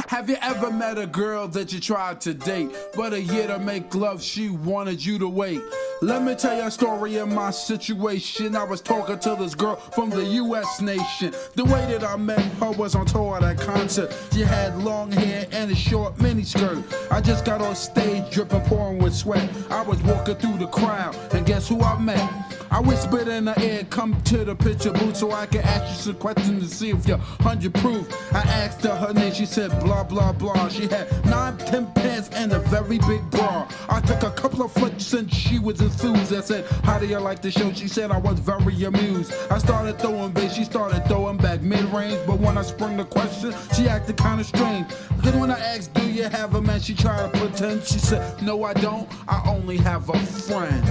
Have you ever met a girl that you tried to date, but a year to make love she wanted you to wait? Let me tell you a story of my situation. I was talking to this girl from the U.S. nation. The way that I met her was on tour at a concert. She had long hair and a short miniskirt. I just got on stage dripping, pouring with sweat. I was walking through the crowd, and guess who I met? I whispered in her ear, come to the picture booth so I can ask you some questions to see if you're 100 proof. I asked her name, she said blah, blah, blah. She had 9, 10 pants and a very big bra. I took a couple of flicks and she was enthused. I said, how do you like the show? She said I was very amused. I started throwing bass, she started throwing back mid-range. But when I sprung the question, she acted kind of strange. Because when I asked, do you have a man? She tried to pretend. She said, no, I don't. I only have a friend.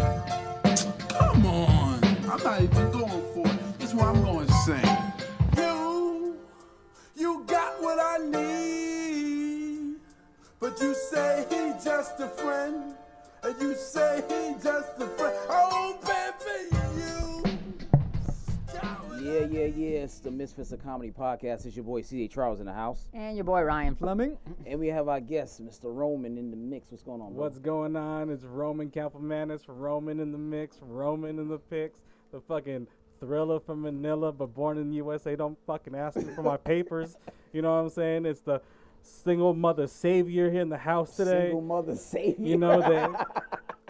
Come on, I'm not even going for it. This is what I'm going to sing. You got what I need, but you say he just a friend, and you say he just a friend. Oh, baby, Yeah. It's the Misfits of Comedy podcast. It's your boy C.A. Charles in the house. And your boy Ryan Fleming. And we have our guest, Mr. Roman, in the mix. What's going on, bro? What's going on? It's Roman Campamanis, Roman in the mix, Roman in the pics, the fucking thriller from Manila, but born in the USA. Don't fucking ask me for my papers. You know what I'm saying? It's the single mother savior here in the house today. Single mother savior. You know,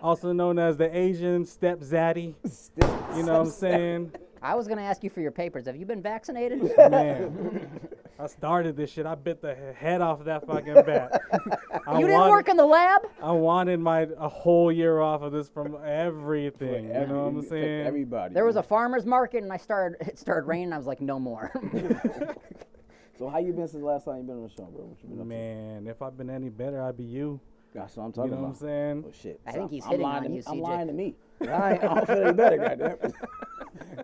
also known as the Asian step zaddy. You know what I'm saying? I was going to ask you for your papers. Have you been vaccinated? Man, I started this shit. I bit the head off of that fucking bat. You didn't work in the lab? I wanted a whole year off of this from everything. You know what I'm saying? Everybody. There was a farmer's market, and it started raining. I was like, no more. So how you been since the last time you been on the show, bro? What you been up to? Man, if I've been any better, I'd be you. That's what I'm talking about. You know what I'm saying? Oh, shit. I think he's hitting on you, CJ. I'm lying to me. I don't feel any better, goddamn.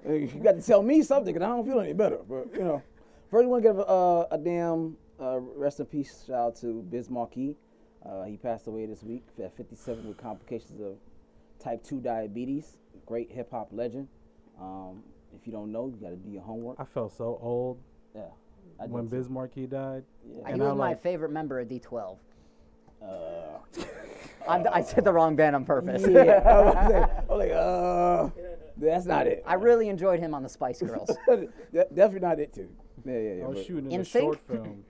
You got to tell me something, because I don't feel any better. But, you know. First, we want to give a damn rest in peace shout out to Biz Markie. He passed away this week at 57 with complications of type 2 diabetes. Great hip-hop legend. If you don't know, you got to do your homework. I felt so old. Yeah. When Biz Markie died. Yeah. He was my favorite member of D12. I said the wrong band on purpose. Yeah, I was like, that's not it. I really enjoyed him on the Spice Girls. Definitely not it, too. Yeah. I was shooting a short film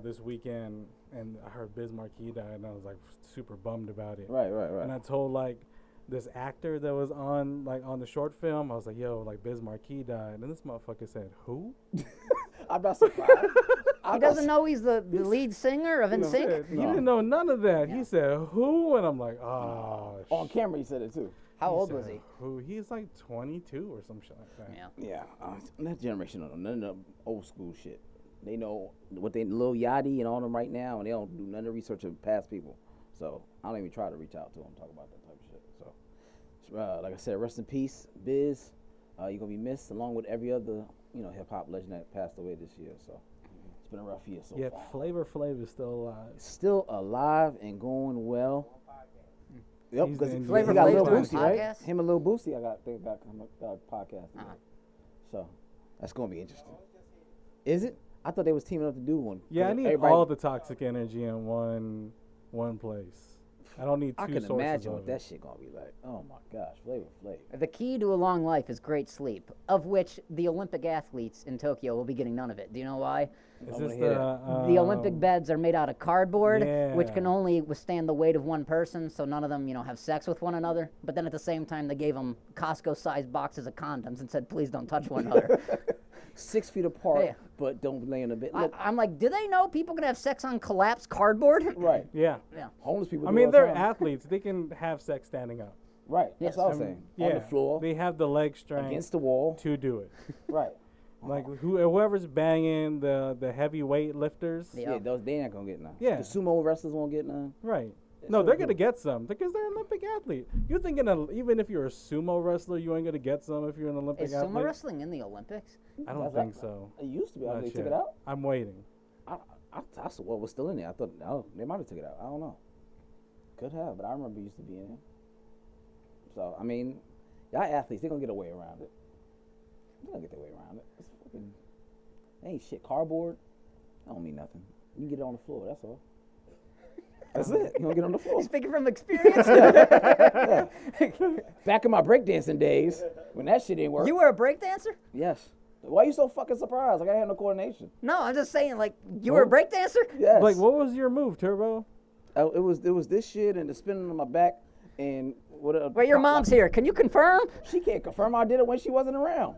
this weekend, and I heard Biz Markie died, and I was like super bummed about it. Right. And I told like this actor that was on the short film, I was like, yo, like Biz Markie died, and this motherfucker said, who? I'm not surprised. He doesn't know he's the lead singer of NSYNC? He didn't know none of that. He said, who? And I'm like, oh, on camera he said it too. How old was he? Who? He's like 22 or some shit like that. Yeah. That generation don't know none of the old school shit. They know what they Lil Yachty and all them right now, and they don't do none of the research of past people. So I don't even try to reach out to them, talk about that type of shit. So, like I said, rest in peace, Biz. You're gonna be missed, along with every other hip hop legend that passed away this year. So it's been a rough year so far. Yet Flavor Flav is still alive. Still alive and going well. Yep, because he Flavor got Lil Flav's Boosie, doing right? podcast? Him and Lil Boosie, they got a podcast together. So that's gonna be interesting. Is it? I thought they was teaming up to do one. Yeah, I need all the toxic energy in one place. I don't need two sources of it. I can imagine what that shit gonna be like. Oh my gosh, Flavor Flav. The key to a long life is great sleep, of which the Olympic athletes in Tokyo will be getting none of it. Do you know why? Is this the Olympic beds are made out of cardboard, which can only withstand the weight of one person, so none of them, have sex with one another. But then at the same time, they gave them Costco-sized boxes of condoms and said, please don't touch one another. 6 feet apart, but don't lay in a bed. I'm like, do they know people can have sex on collapsed cardboard? Right. Yeah. Homeless people. I mean, they're athletes. They can have sex standing up. Right. That's what I was saying. On the floor. They have the leg strength against the wall to do it. Right. Like whoever's banging the heavyweight lifters. Yeah, those they ain't gonna get none. Yeah. The sumo wrestlers won't get none. Right. No, they're gonna get some because they're an Olympic athlete. You're thinking even if you're a sumo wrestler, you ain't gonna get some if you're an Olympic athlete. Is sumo wrestling in the Olympics? I don't think so. It used to be. They took it out. I'm waiting. I saw what was still in there. I thought they might have took it out. I don't know. Could have, but I remember it used to be in there. So I mean, y'all athletes, they're gonna get a way around it. They're gonna get their way around it. It's fucking, they ain't shit. Cardboard. That don't mean nothing. You can get it on the floor, that's all. That's it. You don't get on the floor. Speaking from experience. Back in my breakdancing days, when that shit didn't work. You were a breakdancer? Yes. Why you so fucking surprised? Like I had no coordination. No, I'm just saying, like, you were a breakdancer? Yes. Like, what was your move, Turbo? It was this shit and the spinning on my back and what. Wait, your mom's here. Can you confirm? She can't confirm I did it when she wasn't around.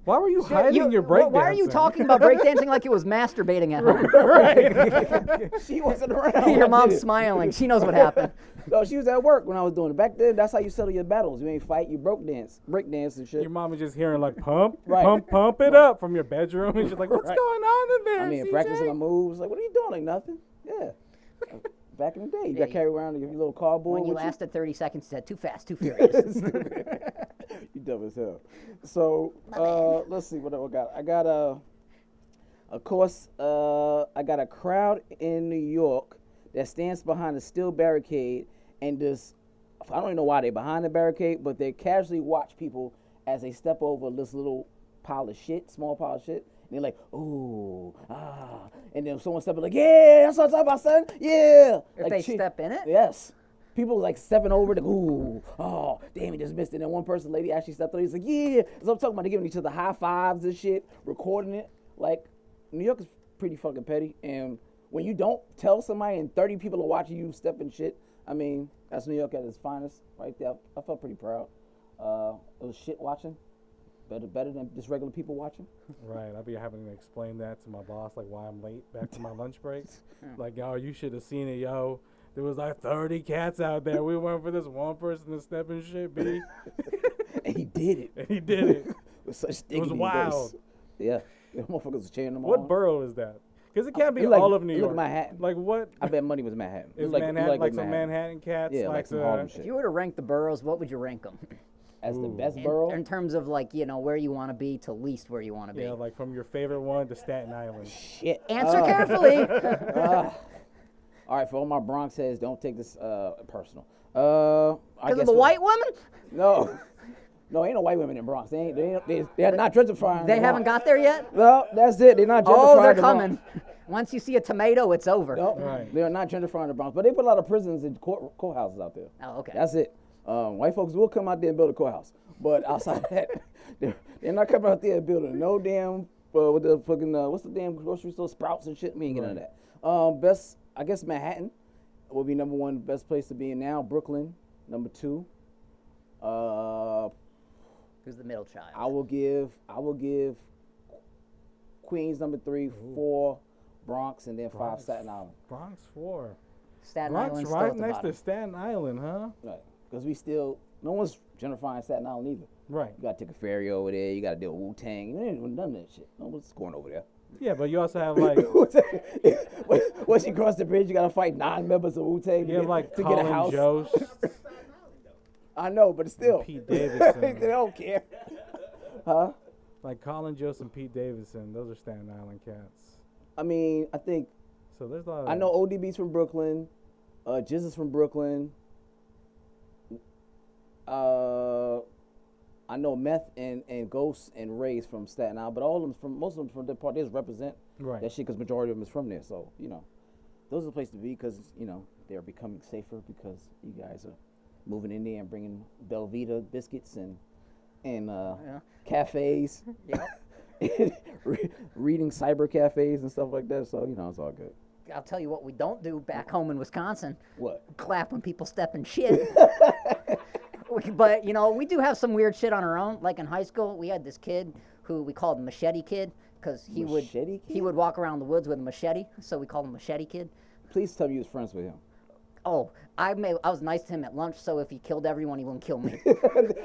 Why were you hiding your breakdancing? Why are you talking about breakdancing like it was masturbating at home? Right. She wasn't around. Your mom's smiling. She knows what happened. No, she was at work when I was doing it. Back then, that's how you settle your battles. You ain't fight, you break dance and shit. Your mom was just hearing like pump, Right. pump it up from your bedroom, and she's like, "What's Right. going on in there?" I mean, CJ? practicing my moves. Like, what are you doing? Like nothing. Yeah. Back in the day, you got to carry around your little cardboard. When you with lasted 30 seconds, you said, too fast, too furious. You dumb as hell. So let's see what I got. I got of course, I got a crowd in New York that stands behind a steel barricade and just, I don't even know why they're behind the barricade, but they casually watch people as they step over this little pile of shit, small pile of shit. And they're like, ooh, ah. And then someone step in like, yeah, that's what I'm talking about, son. Yeah. If Like, they step in it? Yes. People like stepping over the, ooh, oh, damn, he just missed it. And then one person, lady, actually stepped over. He's like, yeah. So I'm talking about, they're giving each other high fives and shit, recording it. Like, New York is pretty fucking petty. And when you don't tell somebody and 30 people are watching you step in shit, I mean, that's New York at its finest right there. I felt pretty proud. It was shit watching. Better than just regular people watching. Right, I'll be having to explain that to my boss, like why I'm late back to my lunch break. Like, yo, you should have seen it, yo. There was like 30 cats out there. We went for this one person to step in shit, B. And he did it. And he did it. With such It dignity was and wild. grace. Yeah. The motherfuckers was cheering them on. What borough is that? Because it can't be It like- all of New it York. look Manhattan. Like what? I bet money was Manhattan. It Is was Manhattan like some Manhattan. Manhattan cats? Yeah, like some Harlem shit. If you were to rank the boroughs, what would you rank them? As the best borough? In terms of, like, you know, where you want to be to least where you want to be. Yeah, like from your favorite one to Staten Island. Shit. Answer carefully. All right, for all my Bronx heads, don't take this personal. Because of the white woman? No. No, ain't no white women in Bronx. They're not gentrifying. They the haven't Bronx. got there yet? No, that's it. They're not gentrifying. Oh, they're the Bronx. coming. Once you see a tomato, it's over. No, Right. they're not gentrifying the Bronx, but they put a lot of prisons and courthouses out there. Oh, okay. That's it. White folks will come out there and build a courthouse, but outside of that, they're not coming out there and building no damn with the fucking what's the damn grocery store, Sprouts and shit. We ain't getting none of that. Best, I guess Manhattan will be number one, best place to be in now. Brooklyn, number two. Who's the middle child? I will give Queens number 3, 4 Bronx, and then 5 Staten Island. Bronx 4. Staten Bronx Island's right still at the next bottom. to Staten Island, huh? Right, because we still no one's gentrifying Staten Island either. Right. You gotta take a ferry over there. You gotta deal with Wu-Tang. You ain't doing none of that shit. No one's going over there. Yeah, but you also have like Once you cross the bridge, you gotta fight 9 members of Wu-Tang you have like to get a Colin house. Jost, I know, but still, Pete Davidson. they don't care. Huh? like Colin Jost and Pete Davidson. Those are Staten Island cats. I mean, I think So there's a lot of I know ODB's from Brooklyn. Jizz is from Brooklyn. I know Meth and Ghost and Ray's from Staten Island, but all of them most of them from that part. They just represent Right. that shit because majority of them is from there. So those are the place to be because they're becoming safer because you guys are moving in there and bringing Belvita biscuits and cafes, reading cyber cafes and stuff like that. So it's all good. I'll tell you what we don't do back home in Wisconsin. What? Clap when people step in shit. But, we do have some weird shit on our own. Like in high school, we had this kid who we called Machete Kid because he would walk around the woods with a machete, so we called him Machete Kid. Please tell me you was friends with him. Oh, I was nice to him at lunch, so if he killed everyone, he wouldn't kill me.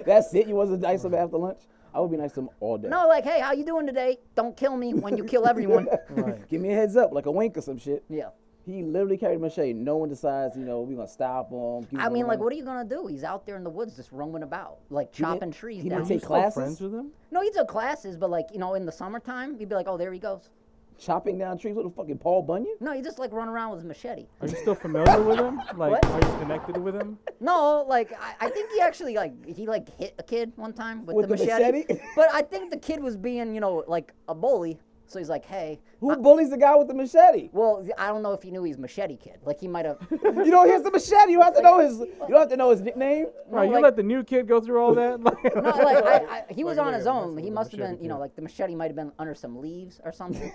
That's it? You wasn't nice to him after lunch? I would be nice to him all day. No, like, hey, how you doing today? Don't kill me when you kill everyone. Right. Give me a heads up, like a wink or some shit. Yeah. He literally carried a machete. No one decides, we're going to stop him. I mean, like, what are you going to do? He's out there in the woods just roaming about, like chopping trees he down. didn't take Still classes? friends with him? No, he took classes, but like, in the summertime, he'd be like, oh, there he goes. Chopping down trees with a fucking Paul Bunyan? No, he just like run around with his machete. Are you still familiar with him? Like, What? are you connected with him? No, like, I think he actually, hit a kid one time with With the the machete. machete? But I think the kid was being, like, a bully. So he's like, hey. Who bullies the guy with the machete? Well, I don't know if he knew he's Machete Kid. Like, he might have. You know, here's the machete. You have to know his. You don't have to know his nickname. Right, you like- let the new kid go through all that? No, like, he was Like, on look his at own. this He little must have been, machete you know, kid. like the machete might have been under some leaves or something.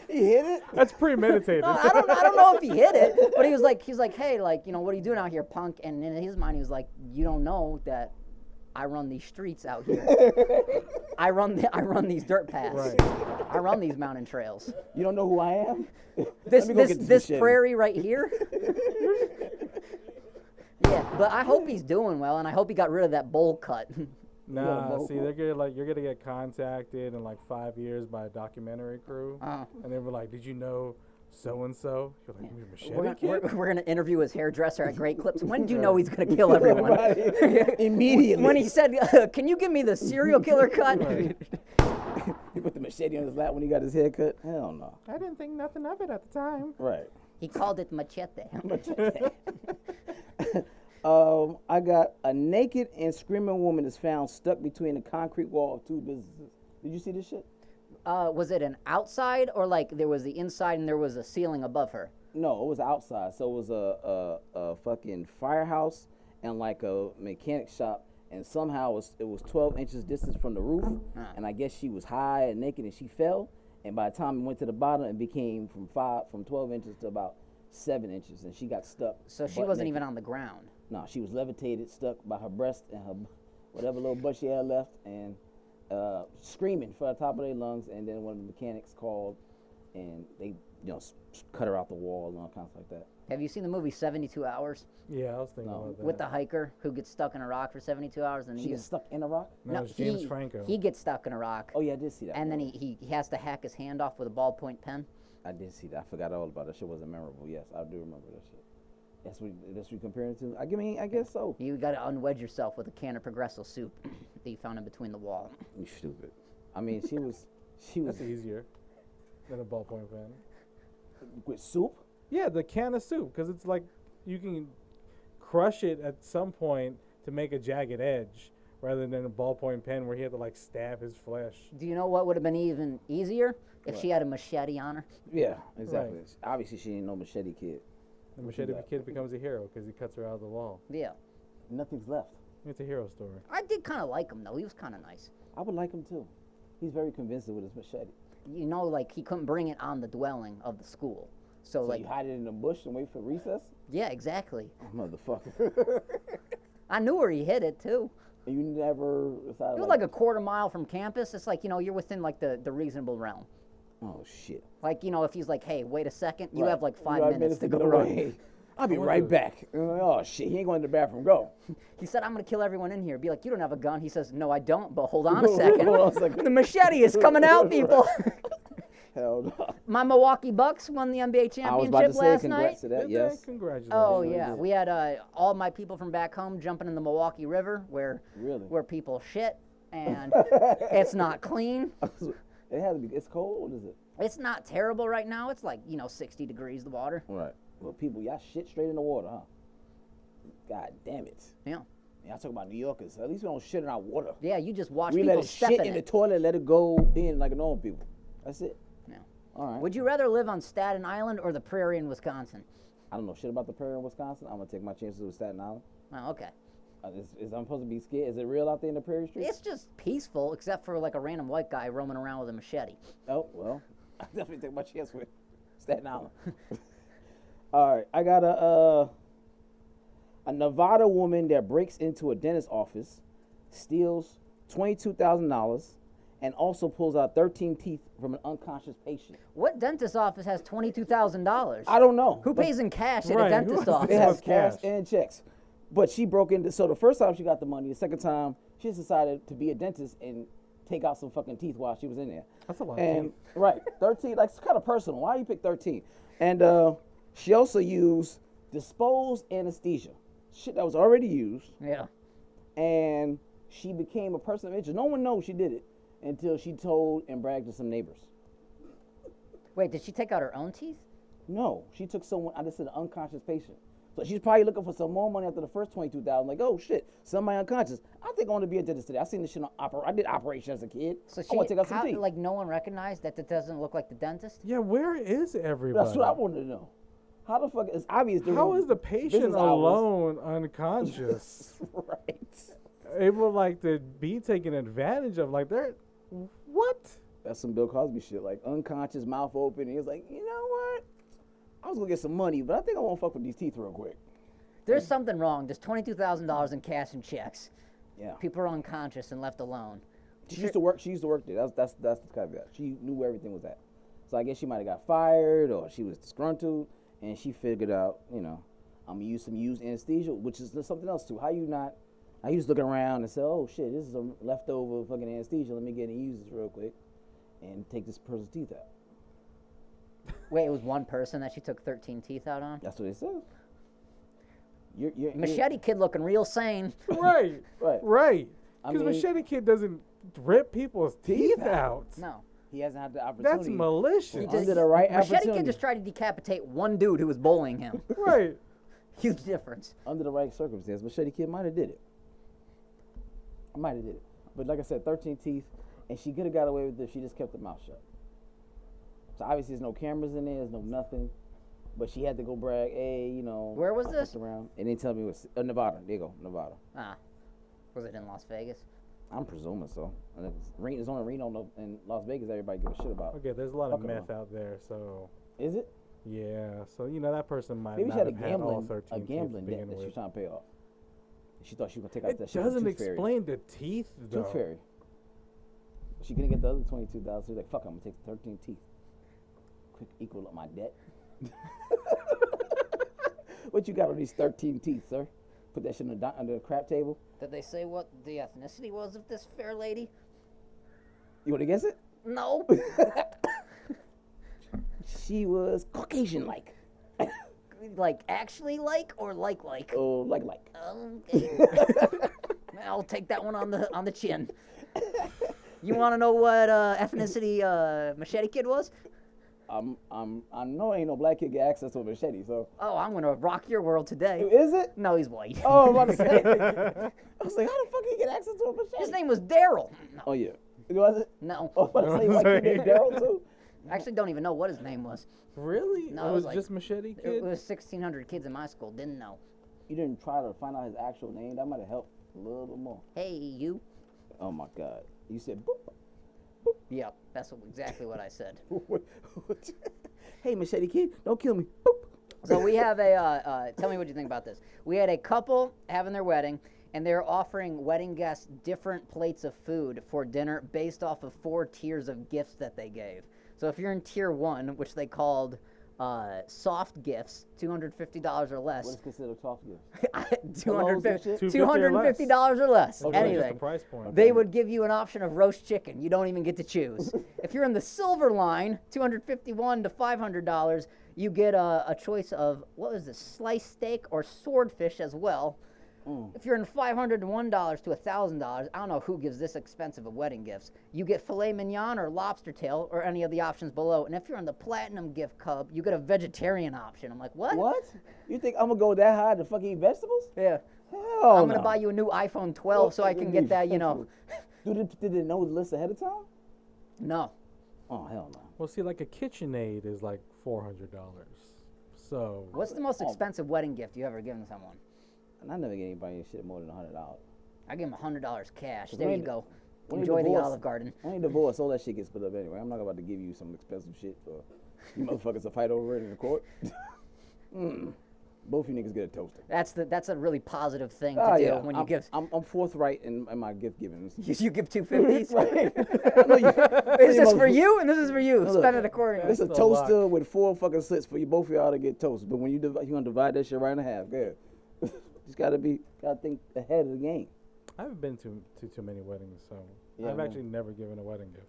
He hit it. That's premeditated. No, I don't know if he hit it, but he's like, hey, like, you know, what are you doing out here, punk? And in his mind, he was like, you don't know that I run these streets out here. I run these dirt paths. Right. I run these mountain trails. You don't know who I am? This Let me go get this machete. prairie right here. Yeah, but I hope he's doing well, and I hope he got rid of that bowl cut. Nah, see, they're gonna you're gonna get contacted in like 5 years by a documentary crew, and they were like, "Did you know so and so?" You're like, "You're Machete Kid?" We're gonna interview his hairdresser at Great Clips. When did you know he's gonna kill everyone? Immediately. When he said, "Can you give me the serial killer cut?" He put the machete on his lap when he got his hair cut. Hell no. I didn't think nothing of it at the time. Right. He called it machete. I got a naked and screaming woman is found stuck between the concrete wall of two businesses. Did you see this shit? Was it an outside or like there was the inside and there was a ceiling above her? No, it was outside. So it was a fucking firehouse and like a mechanic shop, and somehow it was 12 inches distance from the roof, and I guess she was high and naked and she fell, and by the time it went to the bottom, it became from 12 inches to about 7 inches, and she got stuck. So she butt wasn't naked. even on the ground. No, she was levitated, stuck by her breast and her whatever little butt she had left, and screaming for the top of their lungs. And then one of the mechanics called, and they, cut her out the wall and all kinds like that. Have you seen the movie 72 Hours Yeah, I was thinking about that. with the hiker who gets stuck in a rock for 72 hours and She gets stuck in a rock. No, it's James Franco. He gets stuck in a rock. Oh yeah, I did see that. And then he has to hack his hand off with a ballpoint pen. I did see that. I forgot all about it. That shit wasn't memorable. Yes, I do remember that shit. That's what you comparing it to. I guess so. You got to unwedge yourself with a can of Progresso soup that you found in between the wall. You stupid. I mean, she was That's easier than a ballpoint pen. with soup. Yeah, the can of soup, because it's like you can crush it at some point to make a jagged edge, rather than a ballpoint pen where he had to like stab his flesh. Do you know what would have been even easier? If What? she had a machete on her. Yeah, exactly. Right. Obviously, she ain't no machete kid. The Machete that. Kid becomes a hero because he cuts her out of the wall. Yeah. Nothing's left. It's a hero story. I did kind of like him, though. He was kind of nice. I would like him too. He's very convincing with his machete. You know, like, he couldn't bring it on the dwelling of the school. So, So like, you hide it in the bush and wait for recess? yeah, exactly. Motherfucker. I knew where he hid it, too. And you never decided It was like a quarter mile from campus. It's like, you're within, like, the reasonable realm. oh shit. Like, if he's like, hey, wait a second, you Right. have, like, 5 5 minutes to go run. run. I'll be What right the- back. And I'm like, oh shit, he ain't going to the bathroom. Go. He said, I'm going to kill everyone in here. Be like, you don't have a gun. He says, no, I don't, but hold on a second. Hold on a second. The machete is coming out, people. Hell no. My Milwaukee Bucks won the NBA I was about to championship say last night. congrats to that. Did they? Yes. Congratulations. Oh Yes, we yeah, did. we had all my people from back home jumping in the Milwaukee River where people shit and it's not clean. It has to be. It's cold. What is it? It's not terrible right now. It's like 60 degrees the water. Right. Well, people, y'all shit straight in the water, huh? God damn it. Yeah, Y'all talk about New Yorkers. At least we don't shit in our water. yeah. You just watch We people let it step shit in in the it. toilet, let it go in like normal people. That's it. Yeah. All right. Would you rather live on Staten Island or the prairie in Wisconsin? I don't know shit about the prairie in Wisconsin. I'm gonna take my chances with Staten Island. Oh, okay. Is I'm supposed to be scared? Is it real out there in the prairie streets? It's just peaceful, except for like a random white guy roaming around with a machete. Oh well, I definitely take my chance with Staten Island. All right, I got a Nevada woman that breaks into a dentist's office, steals $22,000, and also pulls out 13 teeth from an unconscious patient. What dentist office has $22,000? I don't know. Who but pays in cash at Right, a who dentist has office? It has Cash. cash and checks. But she broke into, so the first time she got the money, the second time she just decided to be a dentist and take out some fucking teeth while she was in there. That's a lot of And teeth. right, 13, like it's kind of personal. Why you pick 13? And she also used disposed anesthesia, shit that was already used, Yeah. and she became a person of interest. No one knows she did it until she told and bragged to some neighbors. Wait, did she take out her own teeth? No, she took someone, I just said an unconscious patient. So she's probably looking for some more money after the first $22,000. Like, oh shit, somebody unconscious. I think I want to be a dentist today. I seen this shit on I did Operation as a kid. So I want to take out some how, teeth. like no one recognized that it doesn't look like the dentist? Yeah, where is everybody? That's what I wanted to know. How the fuck it's obvious? How is the patient alone unconscious? Right. Able like to be taken advantage of? Like they're what? That's some Bill Cosby shit. Like unconscious, mouth open. And he was like, you know what? I was gonna get some money, but I think I want to fuck with these teeth real quick. There's something wrong. There's $22,000 in cash and checks. Yeah. People are unconscious and left alone. She used to work there. That's the caveat. She knew where everything was at. So I guess she might have got fired or she was disgruntled, and she figured out, you know, I'm gonna use some used anesthesia, which is something else too. How you just looking around and say, oh shit, this is a leftover fucking anesthesia. Let me get and use this real quick, and take this person's teeth out. Wait, it was one person that she took 13 teeth out on? That's what it says. Machete Kid looking real sane. Right. Right. I Because mean, Machete Kid doesn't rip people's teeth out. No. he hasn't had the opportunity. That's malicious. Under the right Machete opportunity. Kid just tried to decapitate one dude who was bullying him. Right. Huge difference. Under the right circumstance, Machete Kid might have did it. But like I said, 13 teeth, and she could have got away with it if she just kept her mouth shut. So obviously there's no cameras in there, there's no nothing. But she had to go brag, hey, you know. Where was I this? fucked around. And they tell me it was Nevada. There you go, Nevada. Ah. Was it in Las Vegas? I'm presuming so. And it's only Reno and Las Vegas everybody give a shit about. Okay, there's a lot of Fuck meth around. out there, so Is it? yeah. So you know that person might Maybe she not had have had all a 13 teeth to gambling debt begin that she was with. trying to pay off. She thought she was going to take out that It shit from doesn't Tooth Fairy. explain the teeth though. Tooth Fairy. She couldn't get the other 22,000. So she's like, fuck, I'm going to take the 13 teeth. Quick, equal up my debt. What you got on these 13 teeth, sir? Put that shit under the crap table. Did they say what the ethnicity was of this fair lady? You want to guess it? No. She was Caucasian-like. Like actually like or like? Oh, like. Okay. I'll take that one on the chin. You want to know what ethnicity Machete Kid was? I know ain't no black kid get access to a machete, so. Oh, I'm gonna rock your world today. Is it? No, he's white. Oh, I'm about to say. I was like, how the fuck he get access to a machete? His name was Daryl. No. Oh, yeah. Was it? No. Oh, I was about to say, white kid named Daryl, too? I actually don't even know what his name was. Really? No, it it was was like- just Machete It Kid. was 1,600 kids in my school. Didn't know. You didn't try to find out his actual name? That might have helped a little bit more. Hey, you. Oh, my God. You said, boop. Yep, that's exactly what I said. Hey, Machete Kid, don't kill me. Boop. So we have a, tell me what you think about this. We had a couple having their wedding, and they're offering wedding guests different plates of food for dinner based off of 4 tiers of gifts that they gave. So if you're in tier 1, which they called soft gifts, $250 or less. What is considered soft gifts? $250 or less. Okay, just the Anything. price point. They would give you an option of roast chicken. You don't even get to choose. If you're in the silver line, $251 to $500, you get a choice of, what was this, sliced steak or swordfish as well. If you're in $501 to $1,000, I don't know who gives this expensive of wedding gifts. You get filet mignon or lobster tail or any of the options below. And if you're in the platinum gift cub, you get a vegetarian option. I'm like, what? What? You think I'm going to go that high to fucking eat vegetables? Yeah. Hell I'm going to buy you a new iPhone 12 so I can get that, you know. Did they know the list ahead of time? No. Oh, hell no. Well, see, like a KitchenAid is like $400. So What's the most expensive wedding gift you ever given someone? And I never get anybody shit more than $100. I give them $100 cash. Cause There when you I- go. when I Enjoy the divorce- Olive Garden. I ain't divorced, all that shit gets split up anyway. I'm not about to give you some expensive shit for you motherfuckers to fight over it in the court. Both you niggas get a toaster. That's a really positive thing to do when you I'm, give. I'm forthright in my gift giving. You give 250s. Right. Is this for you and this is for you? Look, Spend it accordingly. It's a That's a lot. toaster with 4 fucking slits for you both of y'all to get toast. But when you gonna divide that shit right in half. Good. Just gotta think ahead of the game. I haven't been to too many weddings, so Yeah, I've man. actually never given a wedding gift.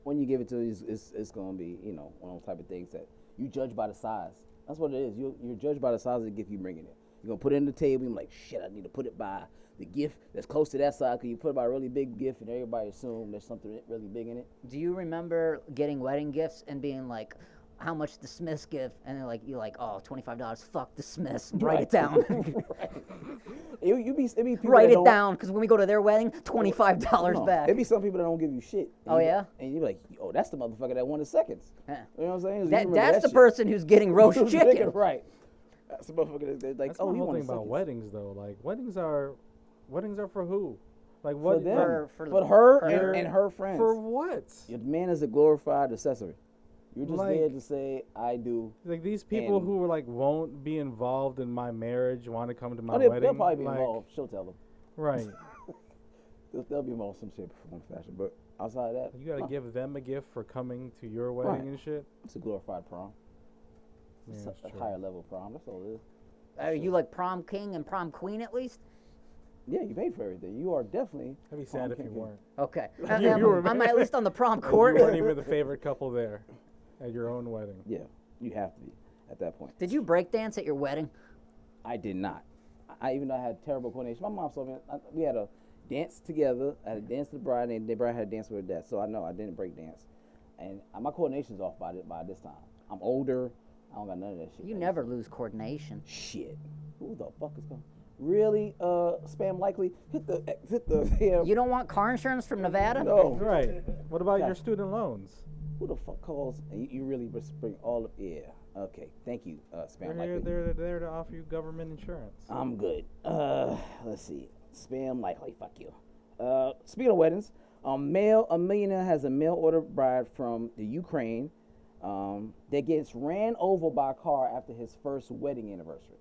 When you give it to it's gonna be, you know, one of those type of things that you judge by the size. That's what it is. You're judged by the size of the gift you bringing it. You're gonna put it in the table. You're like, shit, I need to put it by the gift that's close to that size. Cause you put it by a really big gift, and everybody assume there's something really big in it. Do you remember getting wedding gifts and being like, how much the Smiths give, and they're like, you're like, oh, $25. Fuck the Smiths. Write it down. It be people Write that it don't- down, because when we go to their wedding, $25 No, back. It'd be some people that don't give you shit. Oh, yeah? And you be like, oh, that's the motherfucker that won the seconds. Yeah. You know what I'm saying? So you That, remember that's that the shit. person who's getting roast Who's chicken. making it right. That's the motherfucker that's like, That's oh, my you whole won thing the about seconds. weddings though. Like weddings are for who? Like For what? them. For For her for and, her. and her friends. For what? Your man is a glorified accessory. You're just Like- there to say, I do. Like these people And- who like won't be involved in my marriage want to come to my Oh, they'll wedding. probably be like, involved. She'll tell them. Right. They'll be involved in some shape, form, fashion. But outside of that, You gotta huh, give them a gift for coming to your wedding Right. and shit. it's a glorified prom. It's Yeah, a it's true. higher level prom. That's all it is. Are you like prom king and prom queen at least? Yeah, you paid for everything. You are definitely. That'd be sad if you king. weren't. Okay. You were- I'm at least on the prom You court. weren't even the favorite couple there at your own wedding. Yeah, you have to be at that point. Did you break dance at your wedding? I did not. Even though I had terrible coordination. My mom told me we had a dance together. I had a dance with the bride, and the bride had a dance with her dad. So I know I didn't break dance, and my coordination's off by this time. I'm older. I don't got none of that shit. You man. never lose coordination. Shit. Who the fuck is going? Really? Spam likely. Hit the. Yeah. You don't want car insurance from Nevada? No. Right. What about your Gotcha. student loans? Who the fuck calls? And you really just bring all of. Yeah. Okay. Thank you. Spam They're here. likely. They're there to offer you government insurance. I'm good. Let's see. Spam likely. Fuck you. Speaking of weddings, a millionaire has a mail order bride from the Ukraine that gets ran over by a car after his first wedding anniversary.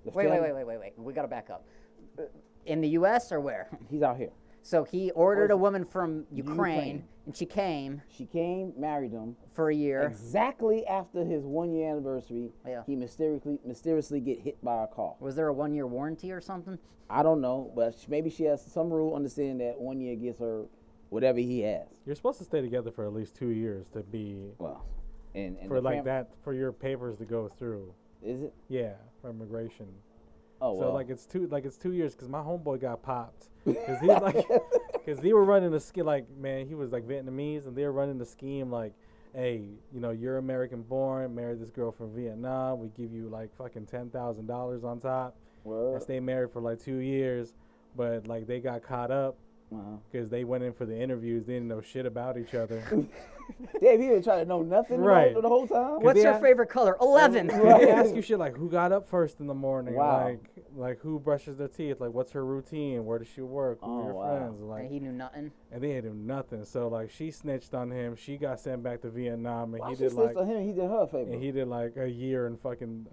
The Wait. family- We gotta back up. In the U.S. or where? He's out here. So he ordered a woman from Ukraine. Ukraine, and she came She came, married him. for a year. Exactly after his 1 year anniversary, Yeah. he mysteriously get hit by a car. Was there a 1-year warranty or something? I don't know, but maybe she has some rule understanding that 1 year gets her whatever he has. You're supposed to stay together for at least 2 years to be Well, and for the like fam- that for your papers to go through. Is it? Yeah, for immigration. Oh So well. like it's 2 years because my homeboy got popped because he like because they were running a scheme like man he was like Vietnamese and they were running the scheme like hey you know you're American born married this girl from Vietnam we give you like fucking $10,000 on top Word. and stay married for like 2 years but like they got caught up Uh-huh. because they went in for the interviews they didn't know shit about each other. Damn, he didn't try to know nothing Right. the whole time. What's they your had- favorite color? 11. They ask you shit like who got up first in the morning, Wow. like who brushes their teeth, like what's her routine, where does she work, who are Oh, your wow. friends, like And he knew nothing. and they didn't do nothing. So like she snitched on him, she got sent back to Vietnam, and Why he she did snitched like on him and he did her a favor? and he did like a year in fucking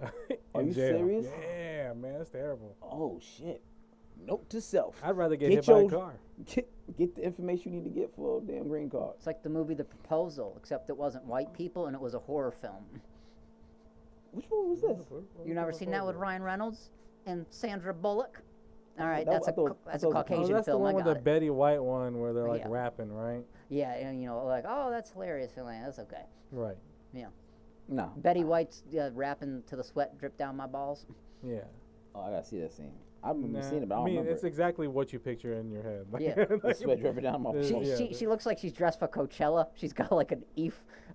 Are in you jail. serious? Yeah, man, it's terrible. Oh shit. Note to self. I'd rather get Get hit by your- a car. Get the information you need to get for a damn green card. It's like the movie The Proposal, except it wasn't white people and it was a horror film. Which one was this? You never seen that with Ryan Reynolds and Sandra Bullock? All right, That- that's I a thought- that's I a thought it was- Oh, Caucasian that's the film. I one with got the it. Betty White one where they're like Yeah. rapping, right? Yeah, and you know, like, oh, that's hilarious. And like, that's okay. Right. Yeah. No. Betty White's rapping to the sweat drip down my balls. Yeah. Oh, I gotta see that scene. I remember Nah, seeing it, but I don't mean, remember it's it. exactly what you picture in your head. Like, Yeah. The sweat dripping down my There's- She, face. Yeah, she looks like she's dressed for Coachella. She's got like an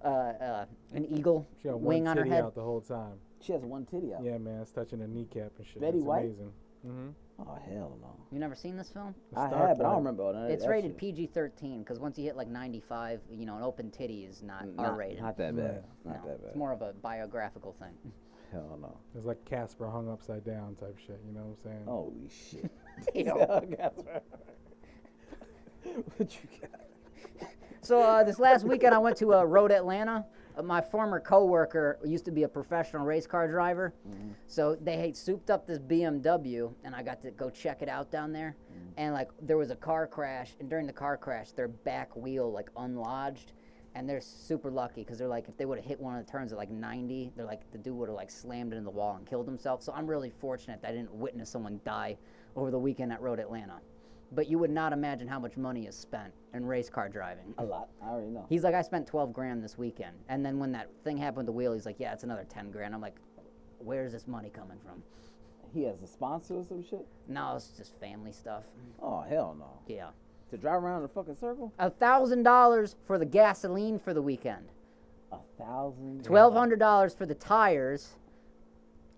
an eagle She got wing one on her titty head. out the whole time. She has one titty out. Yeah, man, it's touching her kneecap and shit. Betty it's White? amazing. Mm-hmm. Oh hell no. You never seen this film? I have, but I don't remember all that. It's that rated shit. PG-13 because once you hit like 95, you know, an open titty is not Not- R-rated. Not that bad. No, Not that bad. It's more of a biographical thing. Hell no. It's like Casper hung upside down type shit. You know what I'm saying? Holy shit. Ew. What you got? So this last weekend I went to Road Atlanta. My former coworker used to be a professional race car driver, so they had souped up this BMW, and I got to go check it out down there. And like there was a car crash, and during the car crash, their back wheel like unlodged, and they're super lucky because they're like if they would have hit one of the turns at like 90, they're like the dude would have like slammed it in the wall and killed himself. So I'm really fortunate that I didn't witness someone die over the weekend at Road Atlanta. But you would not imagine how much money is spent in race car driving. A lot. I already know. He's like, I spent 12 grand this weekend. And then when that thing happened with the wheel, he's like, yeah, it's another 10 grand. I'm like, where's this money coming from? He has a sponsor or some shit? No, it's just family stuff. Oh, hell no. Yeah. To drive around in a fucking circle? $1,000 for the gasoline for the weekend. $1,000. $1,200 for the tires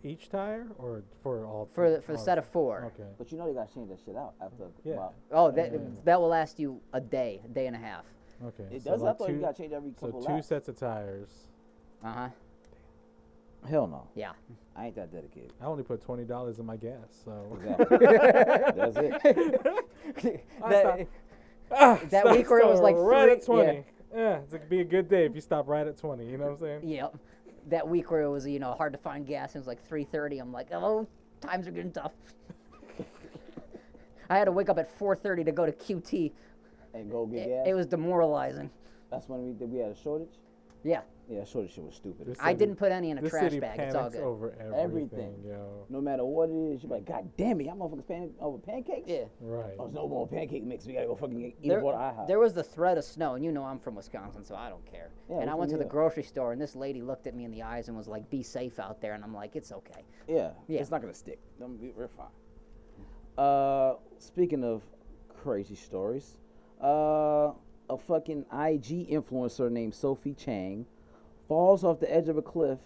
Each tire or for all? for the set of 4. Okay. But you know they gotta change that shit out after. Yeah. About, Oh, that will last you a day and a half. Okay. it so does. like I thought you gotta change every So couple 2 laps. sets of tires. Uh-huh. Hell no. Yeah. I ain't that dedicated. I only put $20 in my gas, so. Exactly. That's it. That week where it was like right at 3 20. Yeah, it's gonna be a good day if you stop right at 20. You know what I'm saying? Yep. That week where it was, hard to find gas, it was like 3:30. I'm like, oh, times are getting tough. I had to wake up at 4:30 to go to QT. And go get gas. It was demoralizing. That's when we had a shortage. Yeah. Yeah, shortage shit was stupid. This I city- didn't put any in a This trash city bag. It's all panics good. over everything, yo. No matter what it is, you're like, God damn it, y'all motherfuckers panic over pancakes? Yeah. Right. Oh, there's no more pancake mix. We gotta go fucking eat a water IHOP. There was the threat of snow, and I'm from Wisconsin, so I don't care. Yeah, and I we went to from the here. grocery store, and this lady looked at me in the eyes and was like, "Be safe out there." And I'm like, "It's okay." Yeah, Yeah. it's not gonna stick. We're fine. Speaking of crazy stories, a fucking IG influencer named Sophie Chang falls off the edge of a cliff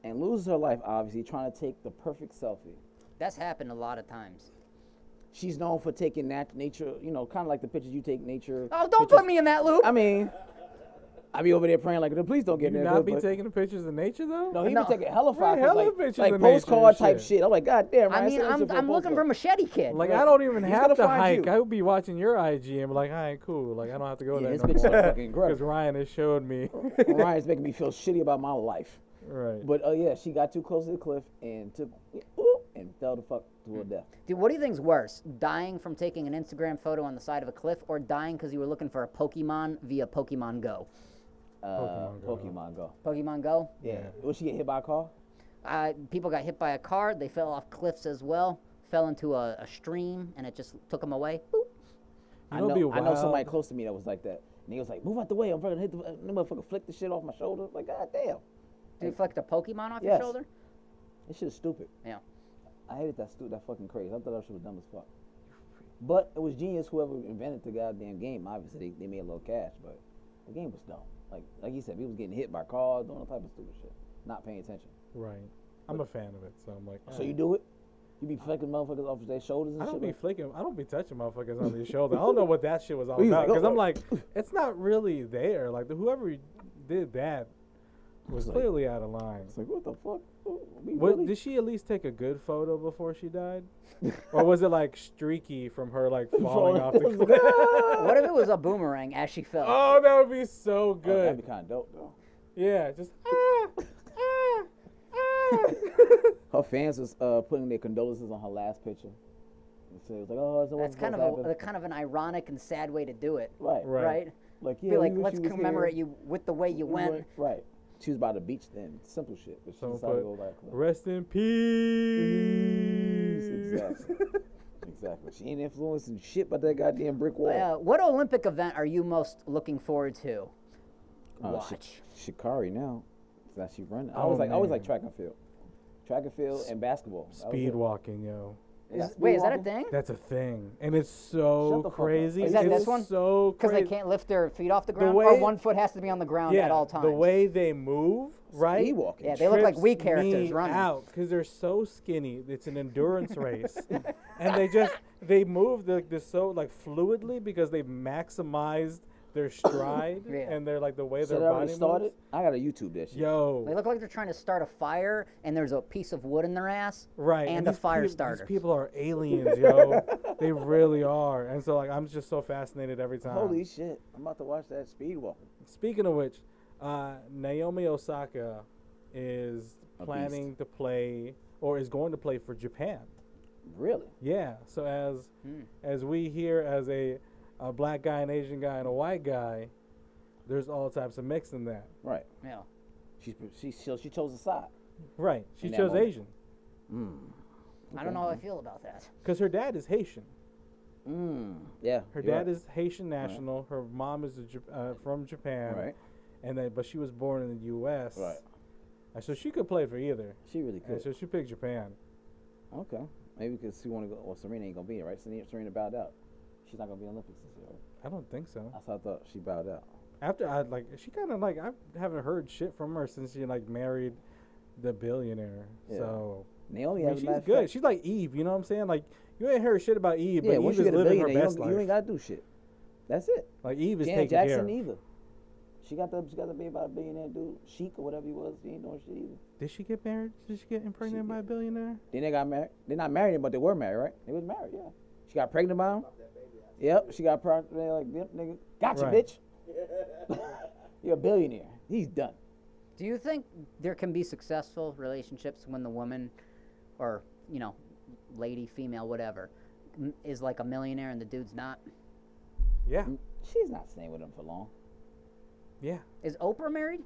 and loses her life, obviously, trying to take the perfect selfie. That's happened a lot of times. She's known for taking nature, kind of like the pictures you take nature. Oh, don't pictures. put me in that loop. I mean, I be over there praying like, please don't get You in there. not be but- taking the pictures of nature though? No, he No. be taking hella Right, pictures, hella like, pictures like of nature postcard and type shit. shit. I'm like, God damn, I Ryan, mean, send that shit for a I'm looking for postcard. Machete Kid. Like I don't even He's have gonna to find hike. you. I would be watching your IG and be like, all right, cool. Like I don't have to go Yeah, there his no pictures more. are fucking incredible. Because Ryan has showed me. Ryan's making me feel shitty about my life. Right. But yeah, she got too close to the cliff and and fell the fuck to her death. Dude, what do you think's worse? Dying from taking an Instagram photo on the side of a cliff, or dying because you were looking for a Pokemon via Pokemon Go? Pokemon Go. Pokemon Go? Yeah. Was she get hit by a car? People got hit by a car. They fell off cliffs as well. Fell into a stream, and it just took them away. Boop. I know, know. I know somebody close to me that was like that. And he was like, "Move out the way! I'm fucking hit the motherfucker. Flick the shit off my shoulder." Like, God damn. Did you flick a Pokemon off your Yes. shoulder? This shit is stupid. Yeah. I hated that fucking crazy. I thought that shit was dumb as fuck. But it was genius. Whoever invented the goddamn game. Obviously, they made a little cash, but the game was dumb. Like you said, people was getting hit by cars, doing all type of stupid shit, not paying attention. Right. I'm a fan of it, so I'm like. So you do it? You be flicking motherfuckers off their shoulders and I shit? don't be like- flicking. I don't be touching motherfuckers on their shoulder. I don't know what that shit was all He's about. like, Because oh, I'm like, it's not really there. Like whoever did that was like- clearly out of line. It's like, what the fuck? We What, really? did she at least take a good photo before she died, or was it like streaky from her like falling off the cliff? What if it was a boomerang as she fell? Oh, that would be so Oh, good. that'd be kind of dope, though. Yeah, just Her fans was putting their condolences on her last picture. So it was like, oh, That's kind of an ironic and sad way to do it, right. Right. right? Like, yeah, Be like, we wish let's you was commemorate here. you with the way you went. Right. She was by the beach then, simple shit, but she someone decided to put go like cliff. rest in peace. Exactly. Exactly. She ain't influencing shit but that goddamn brick wall. What Olympic event are you most looking forward to? Watch. Shikari now. That's she running. I Oh, always like man. track and field and basketball. That was Speed it. walking, yo. Yeah, Wait, is that a speed walking? thing? That's a thing, and it's Shut so the fuck up. crazy. Is that It's this one? So Because crazy. they can't lift their feet off the ground, way- or one foot has to be on the ground at all times. The way they move, right? Speed walking. Yeah, they look like trips we characters me running. out because they're so skinny. It's an endurance race, and they move this so like fluidly because they maximized their stride Yeah. and they're like the way So their they already body started? moves. I gotta YouTube that shit. They Yo, look like they're trying to start a fire, and there's a piece of wood in their ass, right? and a these fire peop- starter. These people are aliens, yo. They really are, and so like I'm just so fascinated every time. Holy shit. I'm about to watch that speed walking. Speaking of which, Naomi Osaka is A planning to play or is going to play for Japan. Really? Yeah. So as we here as a black guy, an Asian guy, and a white guy, there's all types of mix in that. Right. Yeah. She chose a side. Right. She In that chose moment. Asian I don't know how I feel about that. because her dad is Haitian. Yeah. Her you're dad right. is Haitian national. Her mom is from Japan. Right. But she was born in the U.S. Right. And so she could play for either. She really And could. so she picked Japan. Okay. Maybe because she want to go. Well, Serena ain't gonna be there, right? Serena bowed out. She's not gonna be in the Olympics this year, right? I don't think so. I thought she bowed out. After she kind of I haven't heard shit from her since she like married the billionaire. Yeah. So Naomi, I mean, she's good. She's like Eve. You know what I'm saying? Like you ain't heard shit about Eve, but once Eve you is get a living her billionaire, best life. you ain't gotta do shit. That's it. Like Eve is Janet taking care Jackson of. either. She got the baby by a billionaire dude, Sheik or whatever he was. She ain't doing shit either. Did she get married? Did she get impregnated by a billionaire? Then they got married. They're not married, but they were married, right? They was married, yeah. She got pregnant by him. Yep, she got pregnant. They're like, yep, nigga, gotcha, Right. bitch. You're a billionaire. He's done. Do you think there can be successful relationships when the woman, or lady, female, whatever, is like a millionaire and the dude's not? Yeah. She's not staying with him for long. Yeah. Is Oprah married?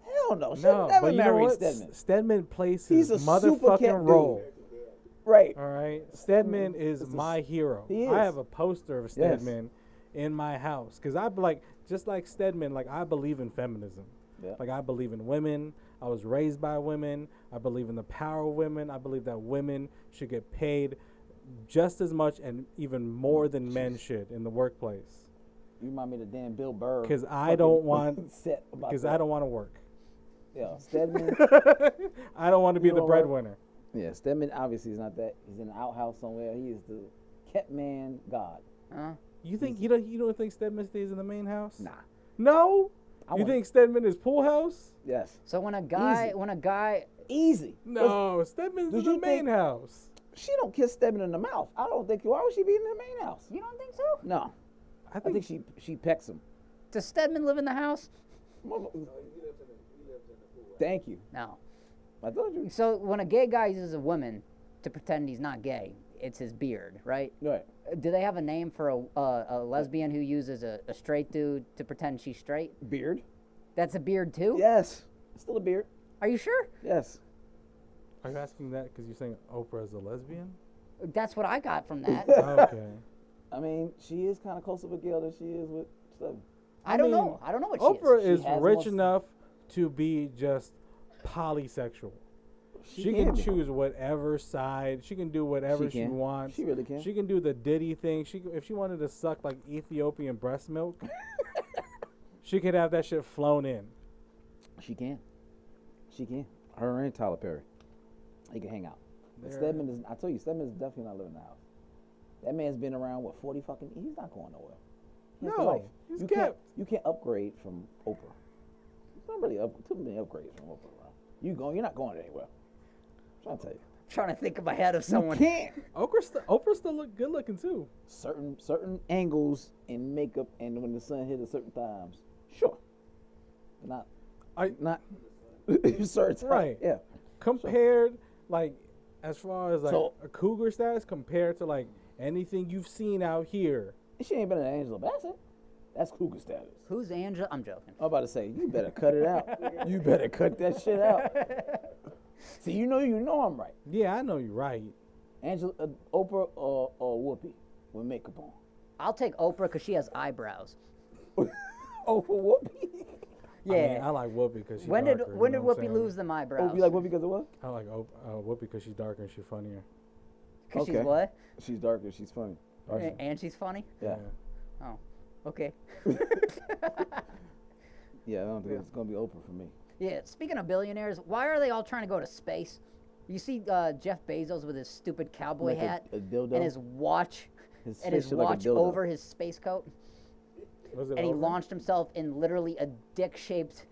Hell no. She No, never but you know married what? Stedman. Stedman plays He's his a super cat motherfucking role. Right. All right, Stedman is my hero. He is. I have a poster of Stedman in my house because just like Stedman, like I believe in feminism. Yeah. Like I believe in women. I was raised by women. I believe in the power of women. I believe that women should get paid just as much and even more than men should in the workplace. You remind me of the damn Bill Burr. Because I don't want. set about Because that. I don't want to work. Yeah, Stedman. I don't want to be You the don't breadwinner. Yeah, Stedman obviously is not that. He's in an outhouse somewhere. He is the kept man god. You think you don't think Stedman stays in the main house? Nah. No. I You want- think Stedman is pool house? Yes. So when a guy, Easy. No, Stedman's Did in the you main think- house. She don't kiss Stedman in the mouth. I don't think. Why would she be in the main house? you don't think so? No. I I think she pecks him. Does Stedman live in the house? Thank you. No. I told you. So when a gay guy uses a woman to pretend he's not gay, it's his beard, right? Right. Do they have a name for a lesbian who uses a straight dude to pretend she's straight? Beard. That's a beard too? Yes. Still a beard. Are you sure? Yes. Are you asking that because you're saying Oprah is a lesbian? That's what I got from that. Okay. I mean, she is kind of closer of a girl than she is with Stedman. I don't mean, know. I don't know what Oprah she is has rich most- enough to be just polysexual. She can can be. choose whatever side. She can do whatever She she can. wants. She really can. She can do the Diddy thing. If she wanted to suck like Ethiopian breast milk, she could have that shit flown in. She can. She can. Her and Tyler Perry. They can hang out. But They're- Stedman is. I told you, Stedman is definitely not living in the house. That man's been around 40 fucking. He's not going nowhere. He has the No, life. he's you kept. You can't upgrade from Oprah. It's not really too many upgrades from Oprah. Bro. You're not going anywhere. I'm trying to tell you. I'm trying to think in my head of someone. You can't. Oprah still look good looking too. Certain angles in makeup, and when the sun hit at certain times, sure. Not certain times. Right. Yeah. Compared, like, as far as like So- a cougar status, compared to like anything you've seen out here. She ain't better than Angela Bassett. That's cougar status. Who's Angela? I'm joking. I'm about to say, you better cut it out. You better cut that shit out. See, you know I'm right. Yeah, I know you're right. Angela, Oprah or Whoopi with makeup on. I'll take Oprah because she has eyebrows. Oprah Whoopi? Yeah. I mean, I like Whoopi because she's when darker. did you when know did what I'm Whoopi saying? lose them eyebrows? Oh, you like Whoopi because of what? I like Whoopi because she's darker and she's funnier. Because she's what? She's darker. She's funny. And she's funny? Yeah. Oh, okay. Yeah, I don't think it's gonna be Oprah for me. Yeah, speaking of billionaires, why are they all trying to go to space? You see Jeff Bezos with his stupid cowboy Like a- hat a dildo? and his watch His and his face look like a watch dildo. over his space coat, Was it and he over? launched himself in literally a dick-shaped